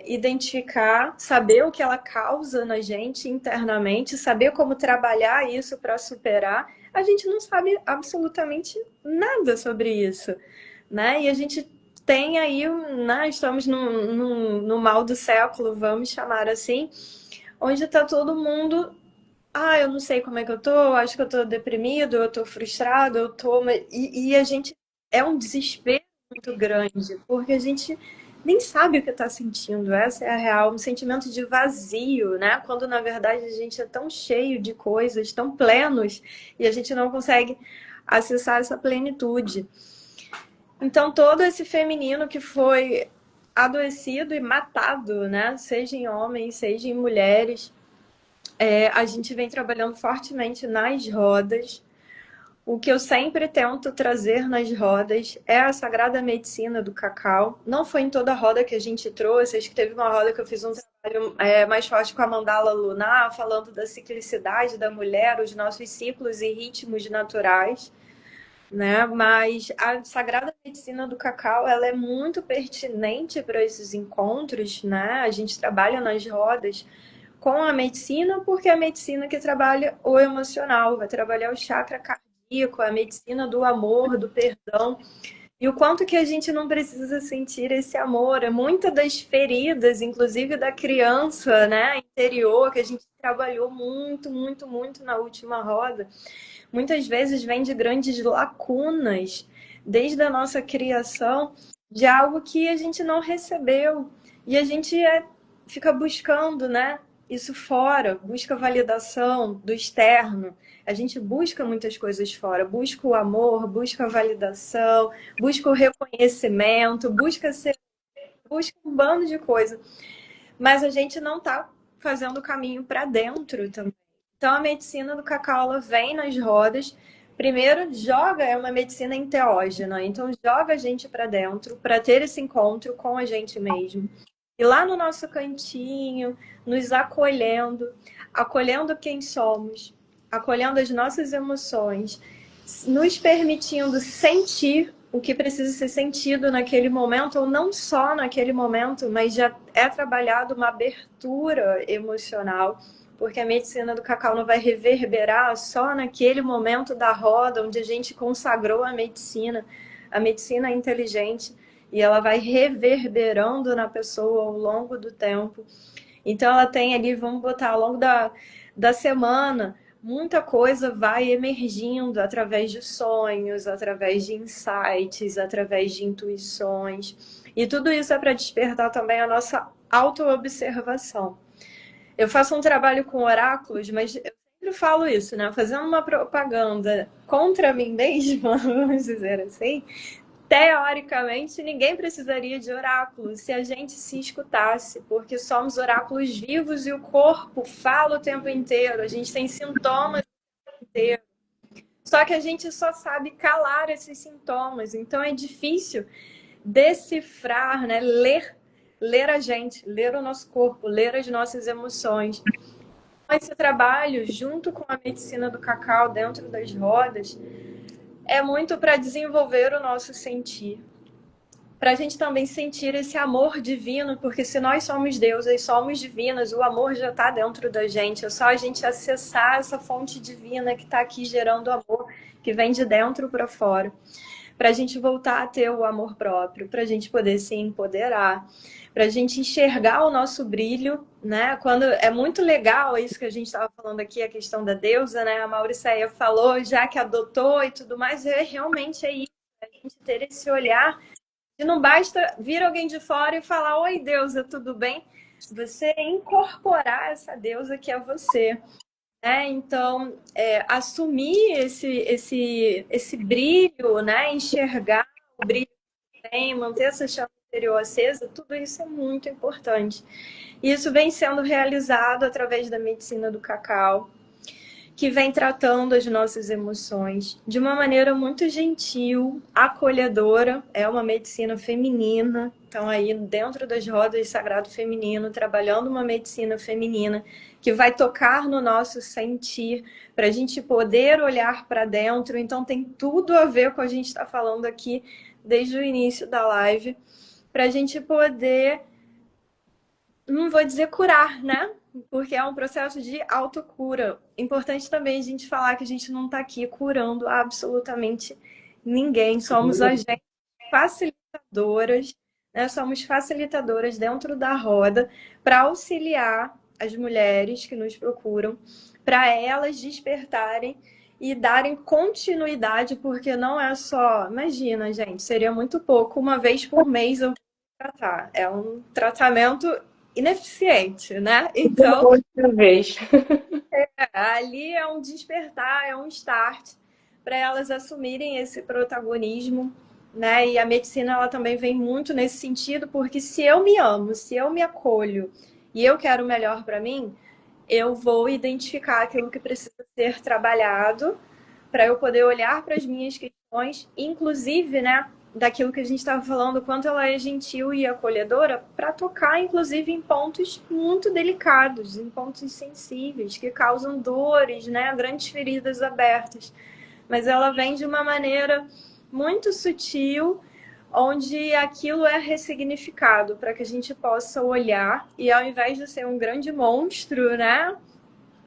identificar, saber o que ela causa na gente internamente, saber como trabalhar isso para superar. A gente não sabe absolutamente nada sobre isso, né? E a gente tem aí, né, estamos no mal do século, vamos chamar assim, onde está todo mundo eu não sei como é que eu tô, acho que eu tô deprimido, eu tô frustrado, eu tô. E a gente é um desespero muito grande, porque a gente nem sabe o que tá sentindo, essa é a real, um sentimento de vazio, né? Quando na verdade a gente é tão cheio de coisas, tão plenos, e a gente não consegue acessar essa plenitude. Então, todo esse feminino que foi adoecido e matado, né? Seja em homens, seja em mulheres a gente vem trabalhando fortemente nas rodas. O que eu sempre tento trazer nas rodas é a sagrada medicina do cacau. Não foi em toda a roda que a gente trouxe, acho que teve uma roda que eu fiz um trabalho mais forte com a mandala lunar, falando da ciclicidade da mulher, os nossos ciclos e ritmos naturais, né? Mas a sagrada medicina do cacau, ela é muito pertinente para esses encontros, né? A gente trabalha nas rodas com a medicina, porque é a medicina que trabalha o emocional, vai trabalhar o chakra cardíaco, a medicina do amor, do perdão. E o quanto que a gente não precisa sentir esse amor. É muitas das feridas, inclusive da criança, né, interior, que a gente trabalhou muito, muito, muito na última roda. Muitas vezes vem de grandes lacunas, desde a nossa criação, de algo que a gente não recebeu. E a gente fica buscando, né? Isso fora, busca validação do externo. A gente busca muitas coisas fora, busca o amor, busca a validação, busca o reconhecimento, busca um bando de coisa. Mas a gente não está fazendo o caminho para dentro também. Então a medicina do cacau ela vem nas rodas. Primeiro, é uma medicina enteógena, então joga a gente para dentro para ter esse encontro com a gente mesmo. E lá no nosso cantinho, nos acolhendo, acolhendo quem somos, acolhendo as nossas emoções, nos permitindo sentir o que precisa ser sentido naquele momento, ou não só naquele momento, mas já é trabalhado uma abertura emocional, porque a medicina do cacau não vai reverberar só naquele momento da roda onde a gente consagrou a medicina inteligente, e ela vai reverberando na pessoa ao longo do tempo. Então ela tem ali, vamos botar, ao longo da semana, muita coisa vai emergindo através de sonhos, através de insights, através de intuições. E tudo isso é para despertar também a nossa autoobservação. Eu faço um trabalho com oráculos, mas eu sempre falo isso, né? Fazendo uma propaganda contra mim mesma, vamos dizer assim, teoricamente, ninguém precisaria de oráculo se a gente se escutasse, porque somos oráculos vivos e o corpo fala o tempo inteiro, a gente tem sintomas o tempo inteiro. Só que a gente só sabe calar esses sintomas, então é difícil decifrar, né? Ler a gente, ler o nosso corpo, ler as nossas emoções. Esse trabalho, junto com a medicina do cacau dentro das rodas, é muito para desenvolver o nosso sentir. Para a gente também sentir esse amor divino, porque se nós somos deusas, somos divinas, o amor já está dentro da gente. É só a gente acessar essa fonte divina que está aqui gerando amor, que vem de dentro para fora. Para a gente voltar a ter o amor próprio, para a gente poder se empoderar, para a gente enxergar o nosso brilho, né? Quando é muito legal isso que a gente estava falando aqui, a questão da deusa, né? A Mauricéia falou, já que adotou e tudo mais, realmente é isso, a gente ter esse olhar. E não basta vir alguém de fora e falar, oi deusa, tudo bem? Você incorporar essa deusa que é você. Então, assumir esse brilho, né? Enxergar o brilho que tem, manter essa chama interior acesa, tudo isso é muito importante. E isso vem sendo realizado através da medicina do cacau, que vem tratando as nossas emoções de uma maneira muito gentil, acolhedora. É uma medicina feminina, então aí dentro das rodas Sagrado Feminino, trabalhando uma medicina feminina que vai tocar no nosso sentir, para a gente poder olhar para dentro. Então tem tudo a ver com o que a gente está falando aqui desde o início da live, para a gente poder, não vou dizer curar, né? Porque é um processo de autocura. Importante também a gente falar que a gente não está aqui curando absolutamente ninguém. Somos agentes facilitadoras, né? Somos facilitadoras dentro da roda para auxiliar as mulheres que nos procuram, para elas despertarem e darem continuidade, porque não é só... Imagina, gente, seria muito pouco. Uma vez por mês eu vou tratar. É um tratamento ineficiente, né? Então, Outra vez. ali é um despertar, é um start para elas assumirem esse protagonismo, né? E a medicina ela também vem muito nesse sentido, porque se eu me amo, se eu me acolho e eu quero o melhor para mim, eu vou identificar aquilo que precisa ser trabalhado para eu poder olhar para as minhas questões, inclusive, né, daquilo que a gente estava falando, quanto ela é gentil e acolhedora, para tocar, inclusive, em pontos muito delicados, em pontos sensíveis, que causam dores, né, grandes feridas abertas. Mas ela vem de uma maneira muito sutil, onde aquilo é ressignificado, para que a gente possa olhar e, ao invés de ser um grande monstro, né,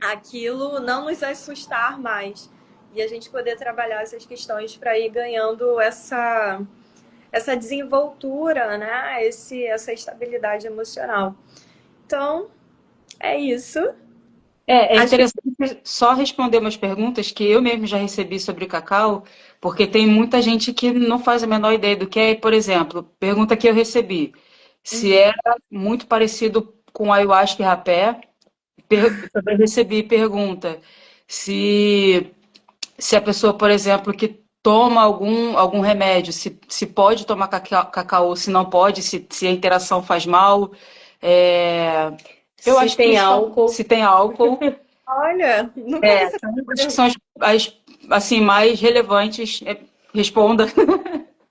aquilo não nos assustar mais. E a gente poder trabalhar essas questões para ir ganhando essa desenvoltura, né? Essa estabilidade emocional. Então, é isso. É Acho que interessante só responder umas perguntas que eu mesmo já recebi sobre cacau, porque tem muita gente que não faz a menor ideia do que é. Por exemplo, pergunta que eu recebi, se era muito parecido com ayahuasca e rapé. Também recebi pergunta se a pessoa, por exemplo, que toma algum remédio, se pode tomar cacau, se não pode, se a interação faz mal. É, eu Se acho que tem álcool. se tem álcool, olha, nunca vi essa acho que são as assim, mais relevantes. Responda.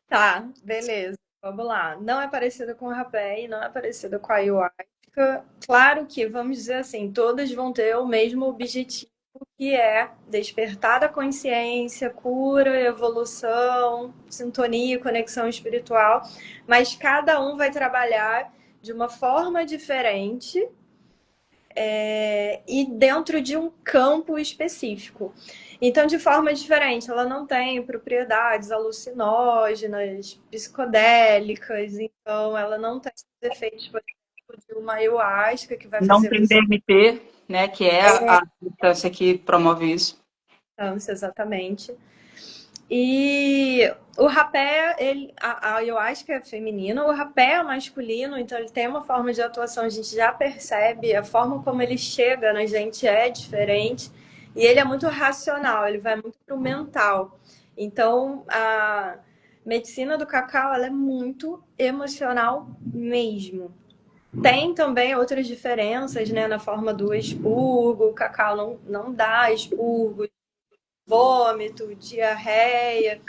Tá, beleza. Vamos lá. Não é parecido com o rapé e não é parecido com a ayahuasca. Claro que, vamos dizer assim, todas vão ter o mesmo objetivo, que é despertar da consciência, cura, evolução, sintonia, conexão espiritual, mas cada um vai trabalhar de uma forma diferente, e dentro de um campo específico. Então, de forma diferente, ela não tem propriedades alucinógenas, psicodélicas, então ela não tem os efeitos, por exemplo, de uma ayahuasca que vai Não fazer tem você DMT, né, que é a substância que promove isso. dança, exatamente. E o rapé, a ayahuasca é feminino, o rapé é masculino, então ele tem uma forma de atuação, a gente já percebe, a forma como ele chega na gente é diferente. E ele é muito racional, ele vai muito pro mental. Então, a medicina do cacau, ela é muito emocional mesmo. Tem também outras diferenças, né, na forma do expurgo. O cacau não dá expurgo, vômito, diarreia.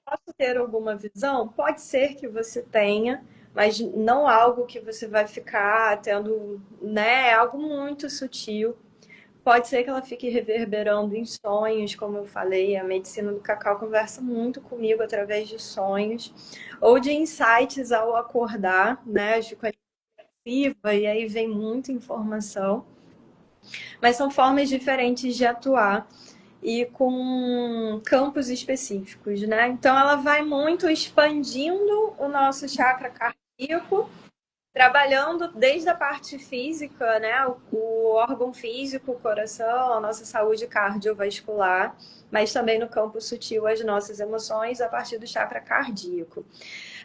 Posso ter alguma visão? Pode ser que você tenha, mas não algo que você vai ficar tendo, né? É algo muito sutil. Pode ser que ela fique reverberando em sonhos, como eu falei, a medicina do cacau conversa muito comigo através de sonhos, ou de insights ao acordar, né? Eu fico ativa e aí vem muita informação. Mas são formas diferentes de atuar e com campos específicos, né? Então ela vai muito expandindo o nosso chakra cardíaco, trabalhando desde a parte física, né? O órgão físico, o coração, a nossa saúde cardiovascular, mas também no campo sutil as nossas emoções a partir do chakra cardíaco.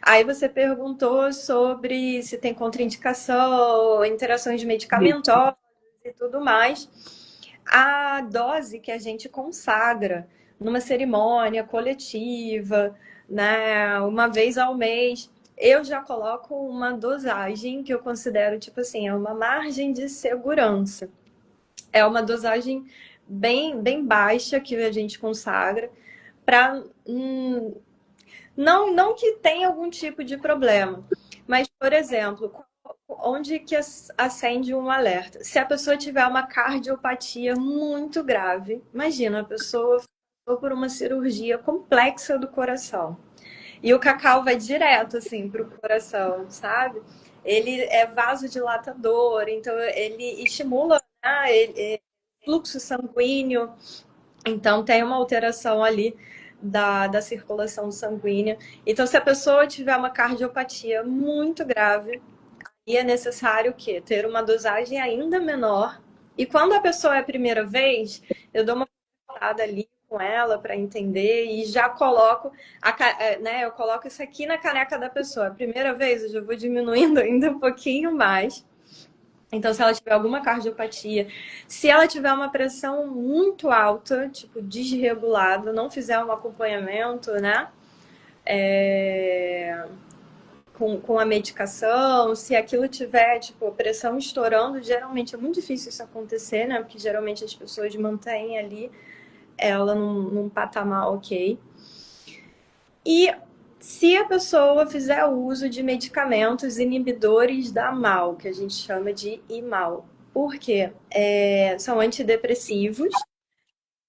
Aí você perguntou sobre se tem contraindicação, interações medicamentosas e tudo mais. A dose que a gente consagra numa cerimônia coletiva, né, uma vez ao mês, eu já coloco uma dosagem que eu considero, tipo assim, é uma margem de segurança. É uma dosagem bem baixa que a gente consagra para não que tenha algum tipo de problema, mas, por exemplo, onde que acende um alerta? Se a pessoa tiver uma cardiopatia muito grave, imagina, a pessoa passou por uma cirurgia complexa do coração. E o cacau vai direto, assim, para o coração, sabe? Ele é vasodilatador, então ele estimula, né, fluxo sanguíneo, então tem uma alteração ali da circulação sanguínea. Então, se a pessoa tiver uma cardiopatia muito grave, e é necessário o quê? Ter uma dosagem ainda menor. E quando a pessoa é a primeira vez, eu dou uma consultada ali com ela para entender e já coloco né, eu coloco isso aqui na caneca da pessoa. A primeira vez eu já vou diminuindo ainda um pouquinho mais. Então, se ela tiver alguma cardiopatia, se ela tiver uma pressão muito alta, tipo desregulada, não fizer um acompanhamento, né? Com a medicação, se aquilo tiver, tipo, pressão estourando, geralmente é muito difícil isso acontecer, né? Porque geralmente as pessoas mantêm ali ela num patamar ok. E se a pessoa fizer uso de medicamentos inibidores da MAO, que a gente chama de IMAL, por quê? São antidepressivos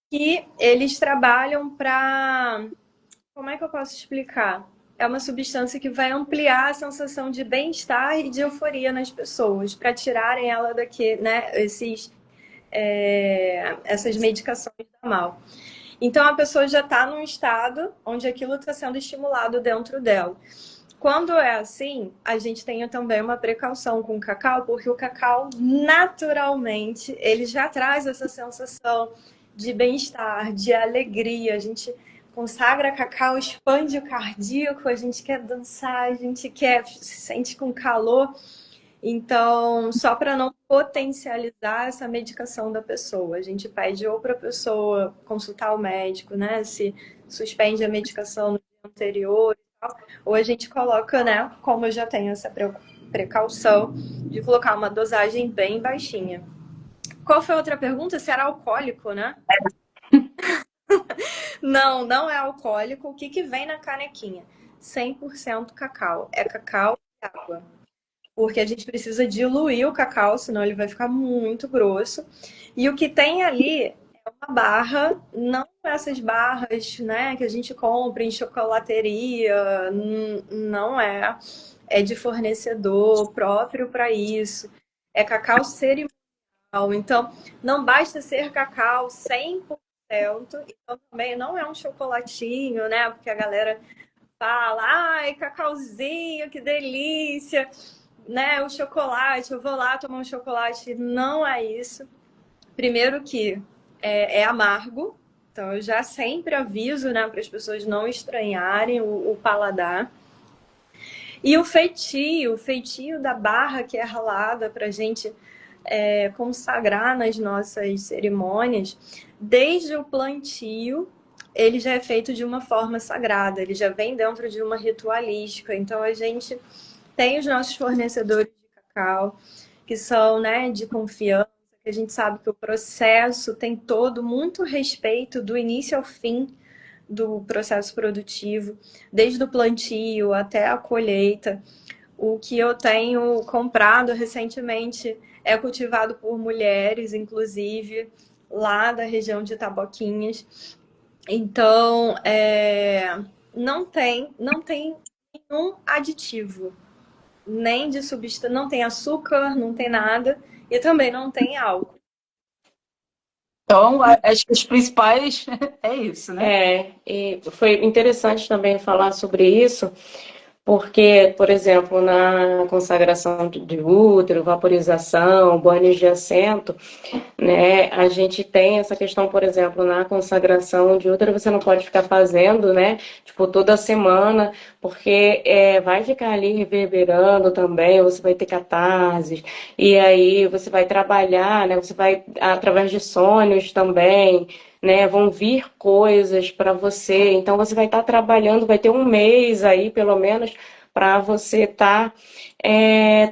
que eles trabalham para... Como é que eu posso explicar? É uma substância que vai ampliar a sensação de bem-estar e de euforia nas pessoas, para tirarem ela daqui, né, essas medicações da mal. Então a pessoa já está num estado onde aquilo está sendo estimulado dentro dela. Quando é assim, a gente tem também uma precaução com o cacau, porque o cacau, naturalmente, ele já traz essa sensação de bem-estar, de alegria. A gente consagra cacau, expande o cardíaco, a gente quer dançar, a gente quer, se sente com calor. Então, só para não potencializar essa medicação da pessoa, a gente pede ou para a pessoa consultar o médico, né, se suspende a medicação no dia anterior, ou a gente coloca, né, como eu já tenho essa precaução, de colocar uma dosagem bem baixinha. Qual foi a outra pergunta? Se era alcoólico, né? Não é alcoólico. O que vem na canequinha? 100% cacau. É cacau e água. Porque a gente precisa diluir o cacau, senão ele vai ficar muito grosso. E o que tem ali é uma barra, não essas barras, né, que a gente compra em chocolateria, não é. É de fornecedor próprio para isso. É cacau cerimonial. Então, não basta ser cacau 100%. Então, também não é um chocolatinho, né? Porque a galera fala, ai, cacauzinho, que delícia, né? O chocolate, eu vou lá tomar um chocolate. Não é isso. Primeiro que é amargo, então eu já sempre aviso, né, para as pessoas não estranharem o paladar. E o feitio da barra que é ralada pra gente consagrar nas nossas cerimônias, desde o plantio, ele já é feito de uma forma sagrada, ele já vem dentro de uma ritualística. Então a gente tem os nossos fornecedores de cacau, que são, né, de confiança, que a gente sabe que o processo tem todo muito respeito do início ao fim do processo produtivo, desde o plantio até a colheita. O que eu tenho comprado recentemente é cultivado por mulheres, inclusive, lá da região de Taboquinhas. Então, não tem nenhum aditivo, nem de substância, não tem açúcar, não tem nada, e também não tem álcool. Então, acho que os principais é isso, né? E foi interessante também falar sobre isso, porque, por exemplo, na consagração de útero, vaporização, banhos de assento, né, a gente tem essa questão, por exemplo, na consagração de útero, você não pode ficar fazendo, né, tipo, toda semana, porque vai ficar ali reverberando também, você vai ter catarses, e aí você vai trabalhar, né, você vai, através de sonhos também, né, vão vir coisas para você, então você vai estar trabalhando, vai ter um mês aí, pelo menos, para você estar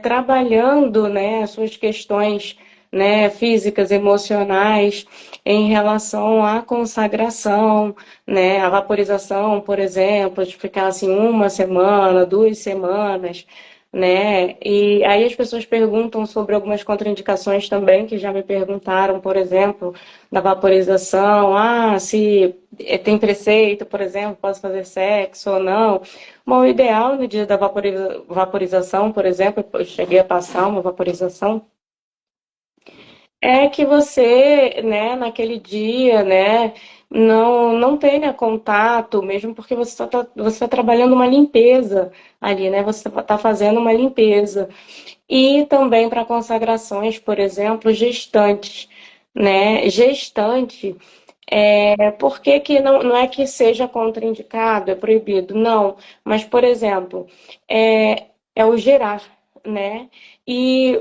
trabalhando, né, as suas questões, né, físicas, emocionais, em relação à consagração, né, a vaporização, por exemplo, de ficar assim 1 semana, 2 semanas, né? E aí as pessoas perguntam sobre algumas contraindicações também, que já me perguntaram, por exemplo, da vaporização, se tem preceito, por exemplo, posso fazer sexo ou não. Bom, o ideal no dia da vaporização, por exemplo, eu cheguei a passar uma vaporização, é que você, né, naquele dia, né, não tenha contato, mesmo porque você tá trabalhando uma limpeza ali, né, você está fazendo uma limpeza. E também para consagrações, por exemplo, gestantes, né, gestante, por que que não é que seja contraindicado, é proibido? Não, mas, por exemplo, é o gerar, né? E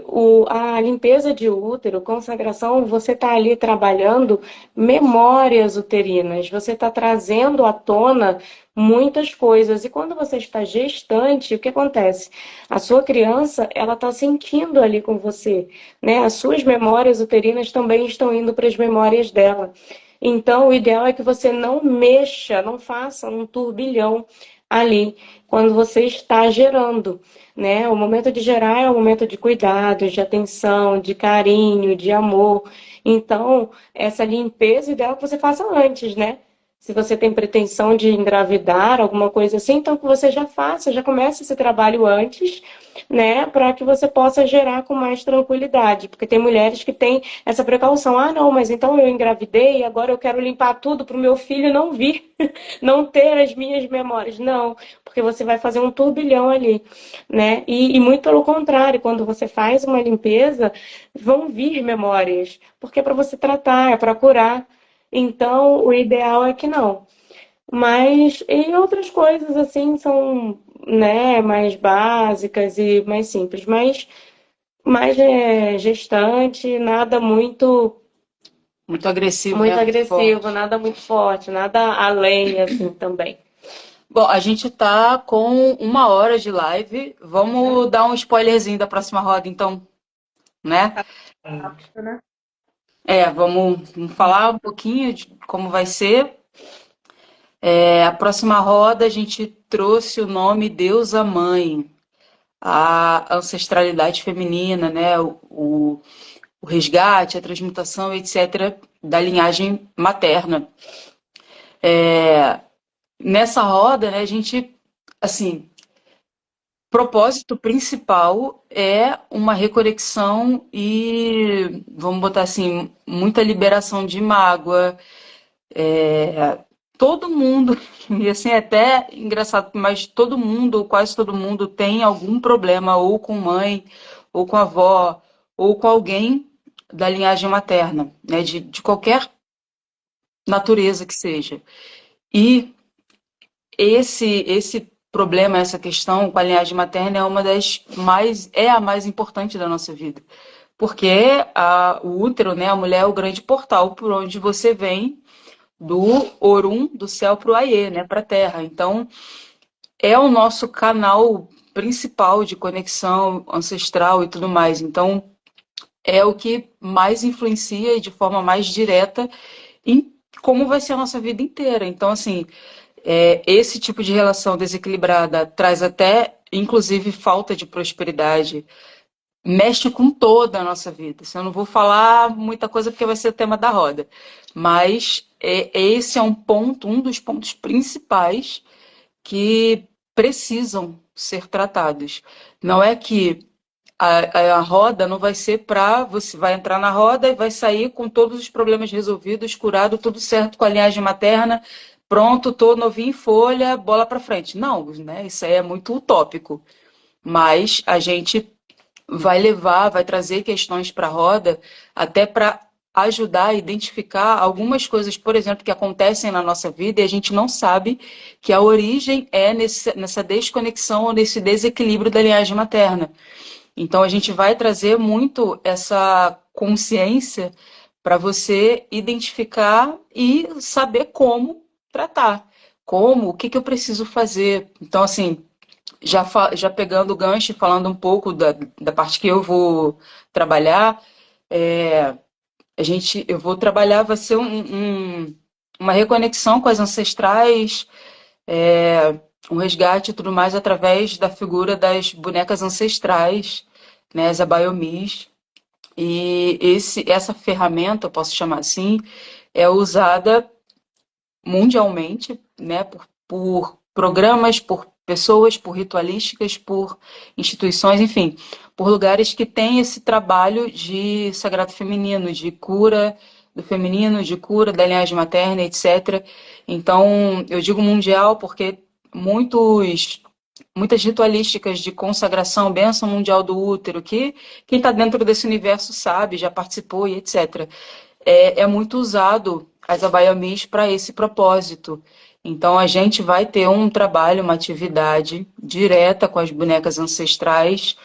a limpeza de útero, consagração, você está ali trabalhando memórias uterinas, você está trazendo à tona muitas coisas. E quando você está gestante, o que acontece? A sua criança, ela está sentindo ali com você, né? As suas memórias uterinas também estão indo para as memórias dela. Então, o ideal é que você não mexa, não faça um turbilhão ali quando você está gerando, né? O momento de gerar é um momento de cuidado, de atenção, de carinho, de amor. Então, essa limpeza ideal é que você faça antes, né? Se você tem pretensão de engravidar, alguma coisa assim, então que você já faça, já comece esse trabalho antes, né? Para que você possa gerar com mais tranquilidade. Porque tem mulheres que têm essa precaução. Ah, não, mas então eu engravidei, agora eu quero limpar tudo para o meu filho não vir, não ter as minhas memórias. Não, porque você vai fazer um turbilhão ali, né? E muito pelo contrário, quando você faz uma limpeza, vão vir memórias, porque é para você tratar, é para curar. Então, o ideal é que não. Mas e outras coisas assim são, né, mais básicas e mais simples, mas mais gestante, nada Muito agressivo, muito né? Muito agressivo, forte. nada muito forte, nada além assim também. Bom, a gente tá com 1 hora de live. Vamos dar um spoilerzinho da próxima roda, então, né? Rápido, né? Vamos falar um pouquinho de como vai ser. A próxima roda a gente trouxe o nome Deusa Mãe, a ancestralidade feminina, né? O resgate, a transmutação, etc., da linhagem materna. Nessa roda, né, a gente, assim, propósito principal é uma reconexão e, vamos botar assim, muita liberação de mágoa. Todo mundo, e assim, é até engraçado, mas todo mundo, quase todo mundo, tem algum problema ou com mãe, ou com avó, ou com alguém da linhagem materna, né, de qualquer natureza que seja. E esse problema, essa questão com a linhagem materna é uma das mais, é a mais importante da nossa vida. porque o útero, né, a mulher é o grande portal por onde você vem do Orum, do céu para o Aie, né, para a terra. Então, é o nosso canal principal de conexão ancestral e tudo mais. Então, é o que mais influencia e de forma mais direta em como vai ser a nossa vida inteira. Então, assim, esse tipo de relação desequilibrada traz até, inclusive, falta de prosperidade, mexe com toda a nossa vida. Eu não vou falar muita coisa porque vai ser o tema da roda, mas esse é um dos pontos principais que precisam ser tratados. Não é que a roda não vai ser para você vai entrar na roda e vai sair com todos os problemas resolvidos, curado, tudo certo com a linhagem materna, pronto, tô novinho em folha, bola para frente. Não, né? Isso aí é muito utópico. Mas a gente vai trazer questões para a roda, até para ajudar a identificar algumas coisas, por exemplo, que acontecem na nossa vida e a gente não sabe que a origem é nessa desconexão ou nesse desequilíbrio da linhagem materna. Então, a gente vai trazer muito essa consciência para você identificar e saber como tratar. O que eu preciso fazer. Então, assim, já pegando o gancho e falando um pouco da parte que eu vou trabalhar, é, eu vou trabalhar, vai ser uma reconexão com as ancestrais, um resgate e tudo mais através da figura das bonecas ancestrais, né, as abaiomis. E essa ferramenta, eu posso chamar assim, é usada mundialmente, né, por programas, por pessoas, por ritualísticas, por instituições, enfim, por lugares que têm esse trabalho de sagrado feminino, de cura do feminino, de cura da linhagem materna, etc. Então, eu digo mundial porque muitas ritualísticas de consagração, bênção mundial do útero, que quem está dentro desse universo sabe, já participou e etc. É muito usado as abayamis para esse propósito. Então, a gente vai ter um trabalho, uma atividade direta com as bonecas ancestrais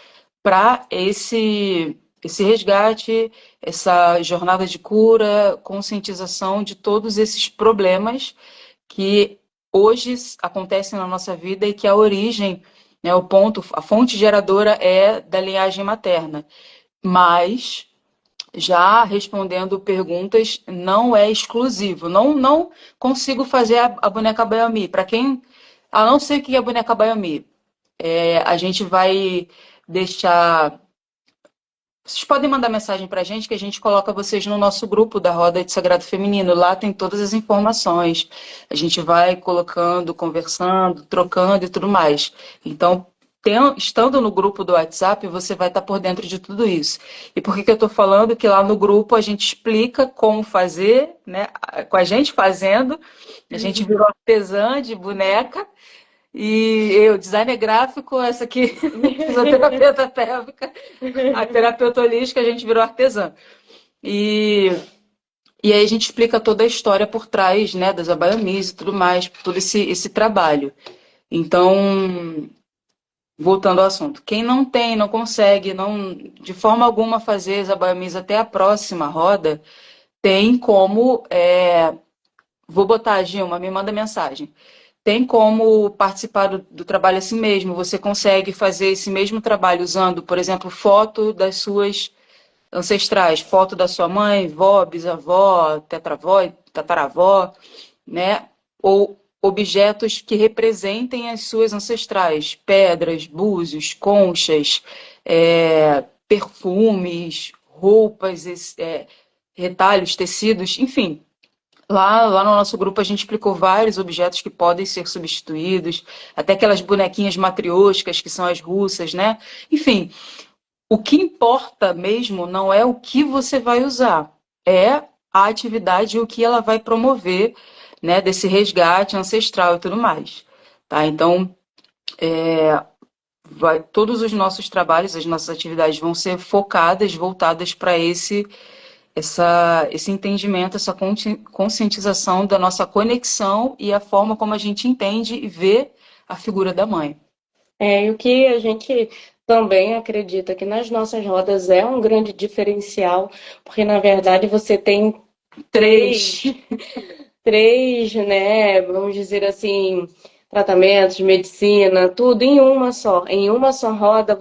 para esse resgate, essa jornada de cura, conscientização de todos esses problemas que hoje acontecem na nossa vida e que a origem, né, a fonte geradora é da linhagem materna. Mas já respondendo perguntas, não é exclusivo. Não consigo fazer a boneca Baiami. Para quem não sei o que é a boneca Baiami, a gente vai deixar. Vocês podem mandar mensagem para a gente que a gente coloca vocês no nosso grupo da Roda de Sagrado Feminino. Lá tem todas as informações. A gente vai colocando, conversando, trocando e tudo mais. Então, estando no grupo do WhatsApp, você vai estar por dentro de tudo isso. E por que eu estou falando? Que lá no grupo a gente explica como fazer, né? Com a gente fazendo. A gente virou artesã de boneca. E eu, designer gráfico, essa aqui, fisioterapeuta pélvica, a terapeuta holística, a gente virou artesã. E aí a gente explica toda a história por trás, né, das abayamis e tudo mais, todo esse trabalho. Então, voltando ao assunto, quem não tem, não consegue, não, de forma alguma fazer as abayamis até a próxima roda, tem como, vou botar, Gilma, me manda mensagem. Tem como participar do trabalho assim mesmo. Você consegue fazer esse mesmo trabalho usando, por exemplo, foto das suas ancestrais, foto da sua mãe, vó, bisavó, tetravó, tataravó, né? Ou objetos que representem as suas ancestrais, pedras, búzios, conchas, perfumes, roupas, retalhos, tecidos, enfim. Lá no nosso grupo a gente explicou vários objetos que podem ser substituídos, até aquelas bonequinhas matrioscas que são as russas, né? Enfim, o que importa mesmo não é o que você vai usar, é a atividade e o que ela vai promover, né, desse resgate ancestral e tudo mais. Tá? Então, todos os nossos trabalhos, as nossas atividades vão ser focadas, voltadas para esse entendimento, essa conscientização da nossa conexão e a forma como a gente entende e vê a figura da mãe. E o que a gente também acredita que nas nossas rodas é um grande diferencial, porque na verdade você tem Três. três, né, vamos dizer assim, tratamentos, medicina, tudo em uma só. Em uma só roda,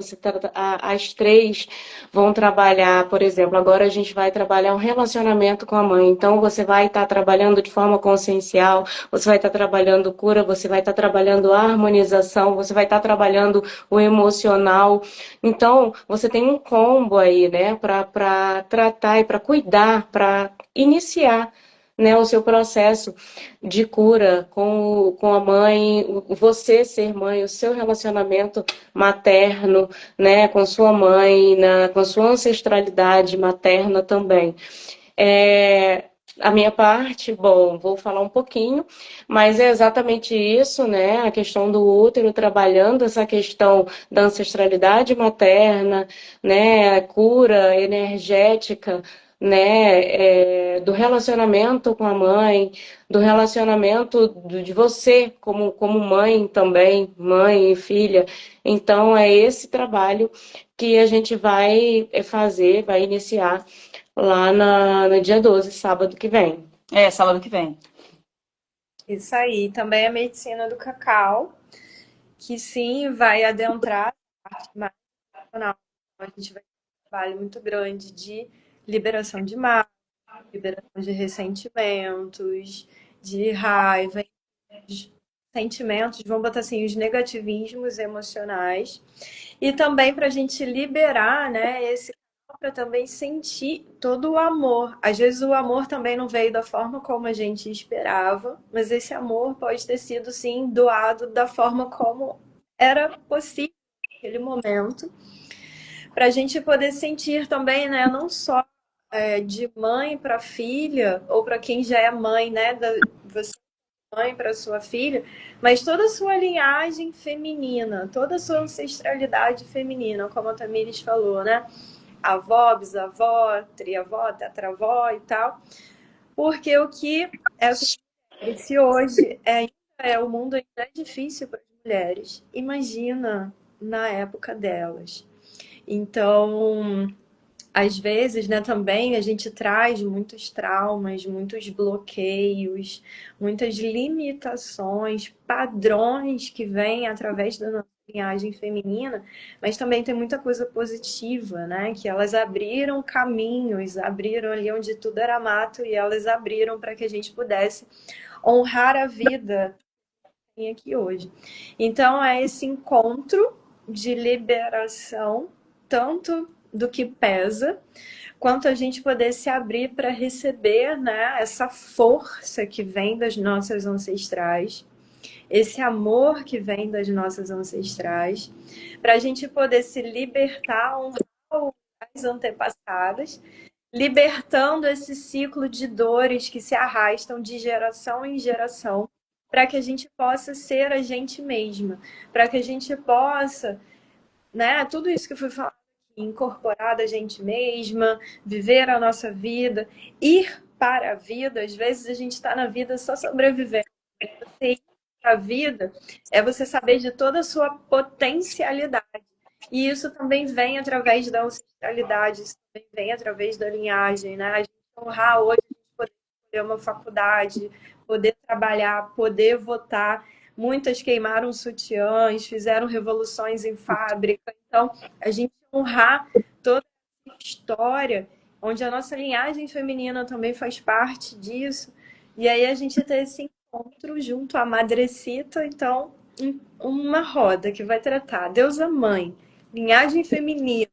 as três vão trabalhar, por exemplo, agora a gente vai trabalhar um relacionamento com a mãe. Então, você vai estar trabalhando de forma consciencial, você vai estar trabalhando cura, você vai estar trabalhando a harmonização, você vai estar trabalhando o emocional. Então, você tem um combo aí, né, para tratar e para cuidar, para iniciar, né, o seu processo de cura com a mãe, você ser mãe, o seu relacionamento materno, né, com sua mãe, com sua ancestralidade materna também. A minha parte, bom, vou falar um pouquinho, mas é exatamente isso, né? A questão do útero, trabalhando essa questão da ancestralidade materna, né? A cura energética, né? Do relacionamento com a mãe, do relacionamento de você como mãe também, mãe e filha. Então, é esse trabalho que a gente vai fazer, vai iniciar lá no dia 12, sábado que vem. Sábado que vem. Isso aí. Também a medicina do cacau, que sim vai adentrar a parte mais emocional. A gente vai ter um trabalho muito grande de liberação de mágoa, liberação de ressentimentos, de raiva, de sentimentos, vamos botar assim, os negativismos emocionais. E também para a gente liberar, né, esse para também sentir todo o amor. Às vezes o amor também não veio da forma como a gente esperava, mas esse amor pode ter sido, sim, doado da forma como era possível naquele momento, para a gente poder sentir também, né, não só de mãe para filha, ou para quem já é mãe, né, você mãe para sua filha, mas toda a sua linhagem feminina, toda a sua ancestralidade feminina, como a Tamires falou, né? Avó, bisavó, triavó, tetravó e tal. Porque o que essas mulheres, se hoje o mundo ainda é difícil para as mulheres, imagina na época delas. Então, às vezes, né, também a gente traz muitos traumas, muitos bloqueios, muitas limitações, padrões que vêm através da nossa linhagem feminina, mas também tem muita coisa positiva, né? Que elas abriram caminhos, abriram ali onde tudo era mato e elas abriram para que a gente pudesse honrar a vida aqui hoje. Então, é esse encontro de liberação, tanto do que pesa, quanto a gente poder se abrir para receber, né, essa força que vem das nossas ancestrais, esse amor que vem das nossas ancestrais, para a gente poder se libertar, honrar as antepassadas, libertando esse ciclo de dores que se arrastam de geração em geração, para que a gente possa ser a gente mesma, para que a gente possa, né, tudo isso que foi falado aqui, incorporar a gente mesma, viver a nossa vida, ir para a vida. Às vezes a gente está na vida só sobrevivendo. Você ir para a vida é você saber de toda a sua potencialidade. E isso também vem através da ancestralidade, isso também vem através da linhagem, né? A gente honrar hoje, a gente poder escolher uma faculdade, poder trabalhar, poder votar. Muitas queimaram sutiãs, fizeram revoluções em fábrica. Então, a gente honrar toda a história, onde a nossa linhagem feminina também faz parte disso. E aí a gente tem esse encontro junto à Madrecita, então, uma roda que vai tratar deusa mãe, linhagem feminina,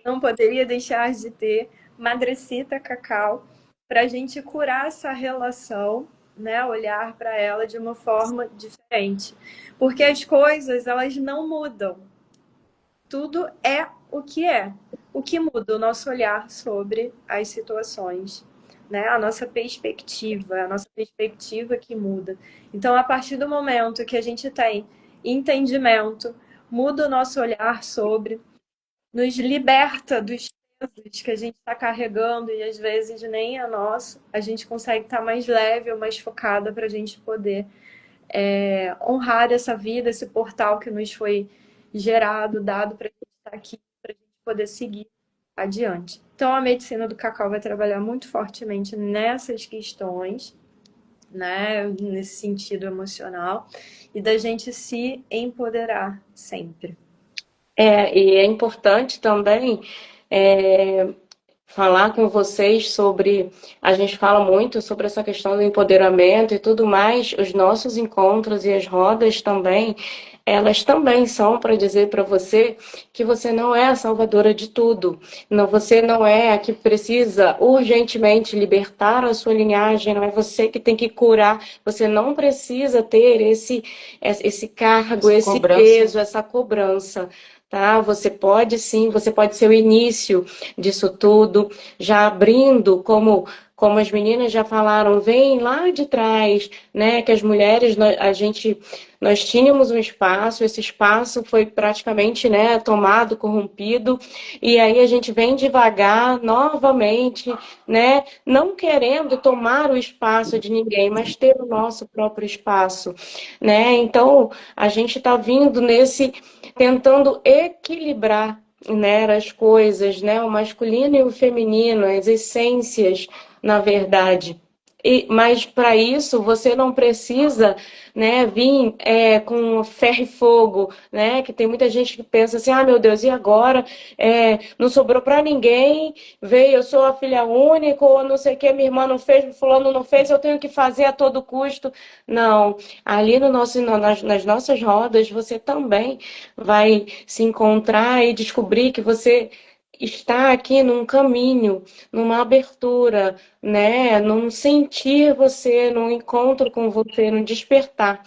não poderia deixar de ter Madrecita Cacau, para a gente curar essa relação, né? Olhar para ela de uma forma diferente. Porque as coisas, elas não mudam. Tudo é o que é. O que muda? O nosso olhar sobre as situações, né? A nossa perspectiva que muda. Então, a partir do momento que a gente tem entendimento, muda o nosso olhar sobre, nos liberta dos pesos que a gente está carregando e às vezes nem é nosso, a gente consegue estar mais leve ou mais focada para a gente poder honrar essa vida, esse portal que nos foi gerado, dado para a gente está aqui para a gente poder seguir adiante. Então, a medicina do cacau vai trabalhar muito fortemente nessas questões, né, nesse sentido emocional, e da gente se empoderar sempre. E é importante também é, falar com vocês sobre. A gente fala muito sobre essa questão do empoderamento e tudo mais. Os nossos encontros e as rodas também, elas também são para dizer para você que você não é a salvadora de tudo. Não, você não é a que precisa urgentemente libertar a sua linhagem, não é você que tem que curar. Você não precisa ter esse cargo, esse peso, essa cobrança. Tá? Você pode sim, você pode ser o início disso tudo, já abrindo, como as meninas já falaram, vem lá de trás, né? Que as mulheres, nós tínhamos um espaço, esse espaço foi praticamente, né, tomado, corrompido, e aí a gente vem devagar, novamente, né? Não querendo tomar o espaço de ninguém, mas ter o nosso próprio espaço, né? Então, a gente está vindo tentando equilibrar, né, as coisas, né, o masculino e o feminino, as essências, na verdade. Mas para isso você não precisa, né, vir com ferro e fogo, né? Que tem muita gente que pensa assim, ah, meu Deus, e agora? Não sobrou para ninguém, veio, eu sou a filha única, ou não sei o que, minha irmã não fez, fulano não fez, eu tenho que fazer a todo custo. Não, ali nas nossas rodas você também vai se encontrar e descobrir que você está aqui num caminho, numa abertura, né? Num sentir você, num encontro com você, num despertar,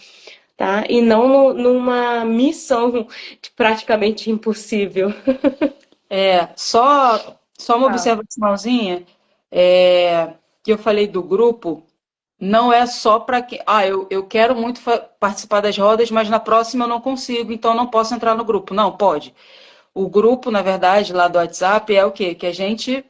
tá? E não numa missão praticamente impossível. Só uma observaçãozinha, que eu falei do grupo, não é só para que. Ah, eu quero muito participar das rodas, mas na próxima eu não consigo, então não posso entrar no grupo. Não, pode. O grupo, na verdade, lá do WhatsApp é o quê? Que a gente,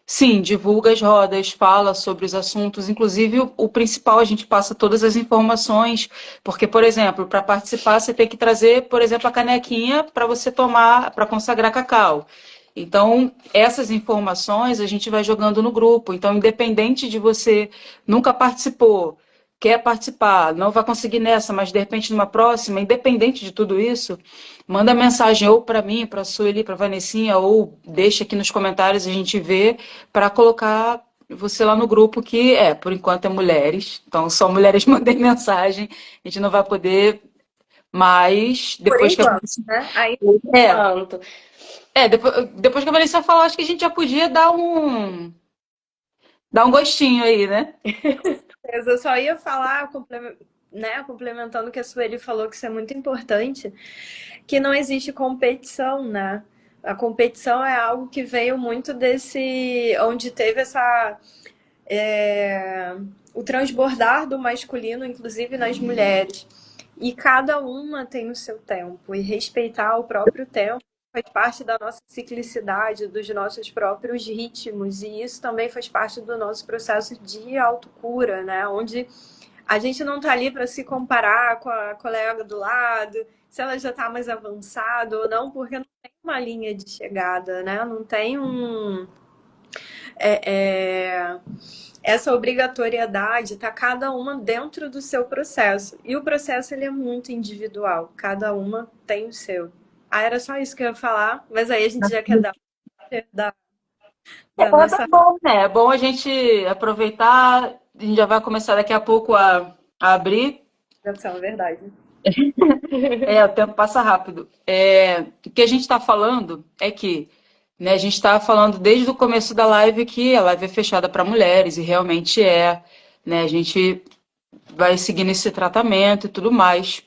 sim, divulga as rodas, fala sobre os assuntos, inclusive o principal, a gente passa todas as informações, porque, por exemplo, para participar você tem que trazer, por exemplo, a canequinha para você tomar, para consagrar cacau. Então, essas informações a gente vai jogando no grupo. Então, independente de você nunca participou, quer participar, não vai conseguir nessa, mas de repente numa próxima, independente de tudo isso, manda mensagem ou para mim, para a Sueli, para a Vanessinha, ou deixa aqui nos comentários, a gente vê, para colocar você lá no grupo, que por enquanto é mulheres, então só mulheres mandem mensagem, a gente não vai poder, mas depois Por enquanto, né? Aí, depois que a Vanessa falar, acho que a gente já podia dar um gostinho aí, né? eu só ia falar, né, complementando o que a Sueli falou, que isso é muito importante, que não existe competição, né? A competição é algo que veio muito onde teve o transbordar do masculino, inclusive nas mulheres. E cada uma tem o seu tempo, e respeitar o próprio tempo faz parte da nossa ciclicidade, dos nossos próprios ritmos, e isso também faz parte do nosso processo de autocura, né? Onde a gente não está ali para se comparar com a colega do lado, se ela já está mais avançada ou não, porque não tem uma linha de chegada, né? Não tem essa obrigatoriedade, tá cada uma dentro do seu processo. E o processo ele é muito individual, cada uma tem o seu. Era só isso que eu ia falar, mas aí a gente já quer dar nossa... bom, né? É bom a gente aproveitar, a gente já vai começar daqui a pouco a abrir. É verdade. O tempo passa rápido. O que a gente está falando é que, né, a gente está falando desde o começo da live que a live é fechada para mulheres, e realmente né? A gente vai seguindo esse tratamento e tudo mais.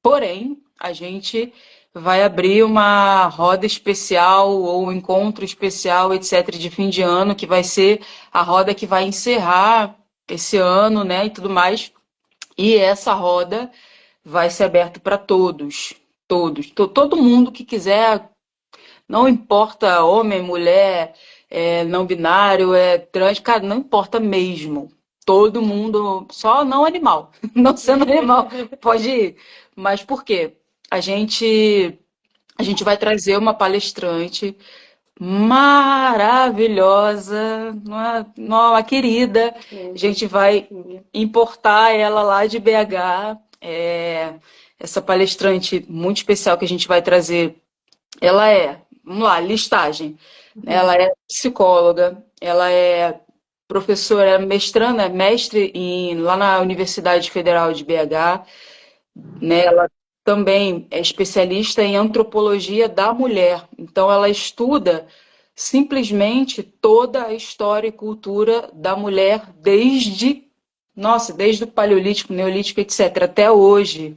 Porém, a gente vai abrir uma roda especial ou um encontro especial, etc., de fim de ano, que vai ser a roda que vai encerrar esse ano, né, e tudo mais. E essa roda vai ser aberta para todos, todo mundo que quiser, não importa homem, mulher, não binário, trans, cara, não importa mesmo. Todo mundo, só não animal. Não sendo animal, pode ir. Mas por quê? A gente a gente vai trazer uma palestrante maravilhosa, uma querida. A gente vai importar ela lá de BH. Essa palestrante muito especial que a gente vai trazer, ela vamos lá, listagem. Ela é psicóloga, ela é professora, é mestranda, é mestre lá na Universidade Federal de BH, né? Ela também é especialista em antropologia da mulher. Então, ela estuda simplesmente toda a história e cultura da mulher desde o Paleolítico, Neolítico, etc., até hoje,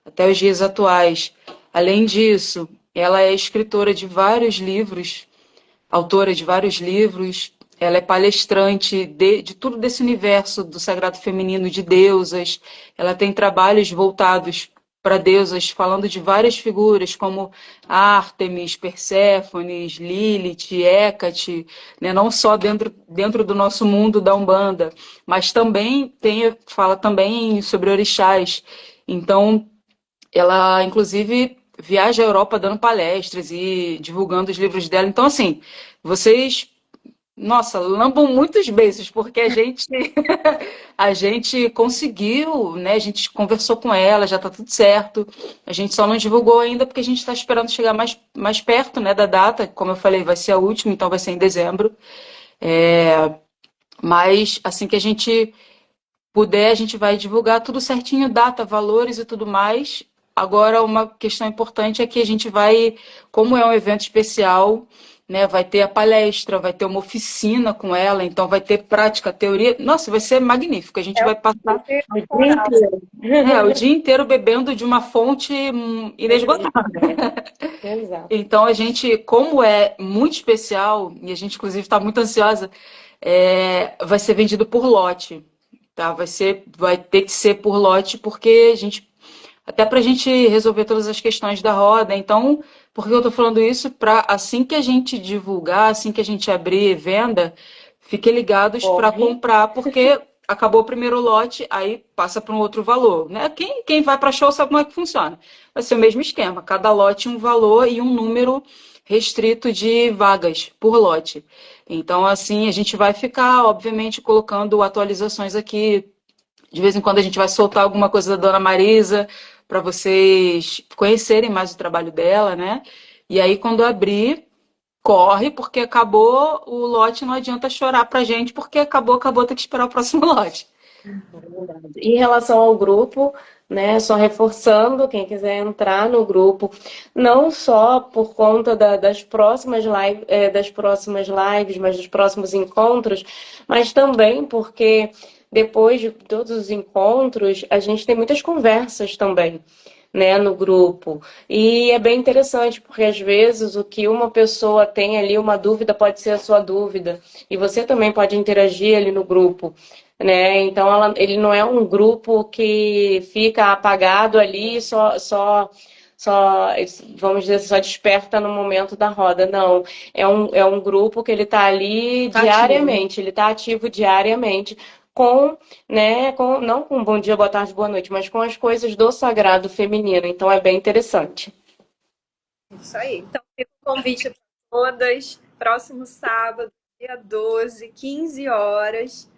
até os dias atuais. Além disso, ela é escritora de vários livros, autora de vários livros. Ela é palestrante de tudo desse universo do sagrado feminino, de deusas. Ela tem trabalhos voltados para deusas, falando de várias figuras, como Ártemis, Perséfones, Lilith, Hécate, né? Não só dentro do nosso mundo da Umbanda, mas também fala também sobre orixás. Então, ela, inclusive, viaja à Europa dando palestras e divulgando os livros dela. Então, assim, vocês, nossa, lambam muitos beijos, porque a gente conseguiu, né? A gente conversou com ela, já está tudo certo. A gente só não divulgou ainda porque a gente está esperando chegar mais perto, né, da data. Como eu falei, vai ser a última, então vai ser em dezembro. Mas assim que a gente puder, a gente vai divulgar tudo certinho, data, valores e tudo mais. Agora, uma questão importante é que a gente vai, como é um evento especial, né, vai ter a palestra, vai ter uma oficina com ela, então vai ter prática, teoria. Nossa, vai ser magnífico. A gente vai passar o dia inteiro bebendo de uma fonte inesgotável. Exato. Então, a gente, como é muito especial, e a gente, inclusive, está muito ansiosa, vai ser vendido por lote. Tá? Vai ter que ser por lote, porque até para a gente resolver todas as questões da roda. Então, por que eu estou falando isso? Para assim que a gente divulgar, assim que a gente abrir venda, fiquem ligados para comprar, porque acabou o primeiro lote, aí passa para um outro valor. Né? Quem vai para show sabe como é que funciona. Vai ser o mesmo esquema, cada lote um valor e um número restrito de vagas por lote. Então, assim, a gente vai ficar, obviamente, colocando atualizações aqui. De vez em quando a gente vai soltar alguma coisa da Dona Marisa para vocês conhecerem mais o trabalho dela, né? E aí, quando abrir, corre, porque acabou o lote, não adianta chorar pra gente, porque acabou, tem que esperar o próximo lote. Em relação ao grupo, né, só reforçando, quem quiser entrar no grupo, não só por conta das próximas lives, mas dos próximos encontros, mas também porque depois de todos os encontros, a gente tem muitas conversas também, né, no grupo. E é bem interessante, porque às vezes o que uma pessoa tem ali, uma dúvida, pode ser a sua dúvida. E você também pode interagir ali no grupo. Né? Então, ele não é um grupo que fica apagado ali, vamos dizer, só desperta no momento da roda. Não, é um grupo que ele está ali diariamente, ele está ativo diariamente, não com bom dia, boa tarde, boa noite, mas com as coisas do sagrado feminino. Então, é bem interessante. Isso aí. Então, fica o convite para todas. Próximo sábado, dia 12, 15 horas.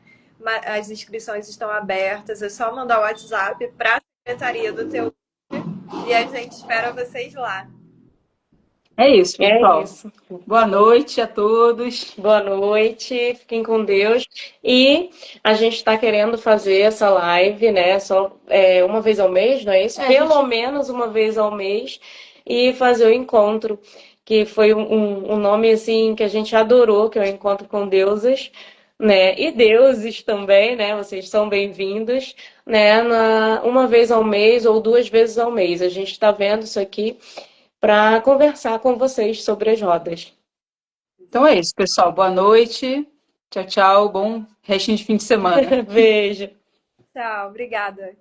As inscrições estão abertas. É só mandar o WhatsApp para a secretaria do teu e a gente espera vocês lá. É isso, pessoal. É isso. Boa noite a todos. Boa noite, fiquem com Deus. E a gente está querendo fazer essa live, né? Só uma vez ao mês, não é isso? Pelo menos uma vez ao mês. E fazer o encontro, que foi um nome assim que a gente adorou, que é o Encontro com Deusas, né? E deuses também, né? Vocês são bem-vindos, né? Uma vez ao mês ou 2 vezes ao mês. A gente está vendo isso aqui para conversar com vocês sobre as rodas. Então é isso, pessoal. Boa noite. Tchau, tchau. Bom restinho de fim de semana. Beijo. Tchau, obrigada.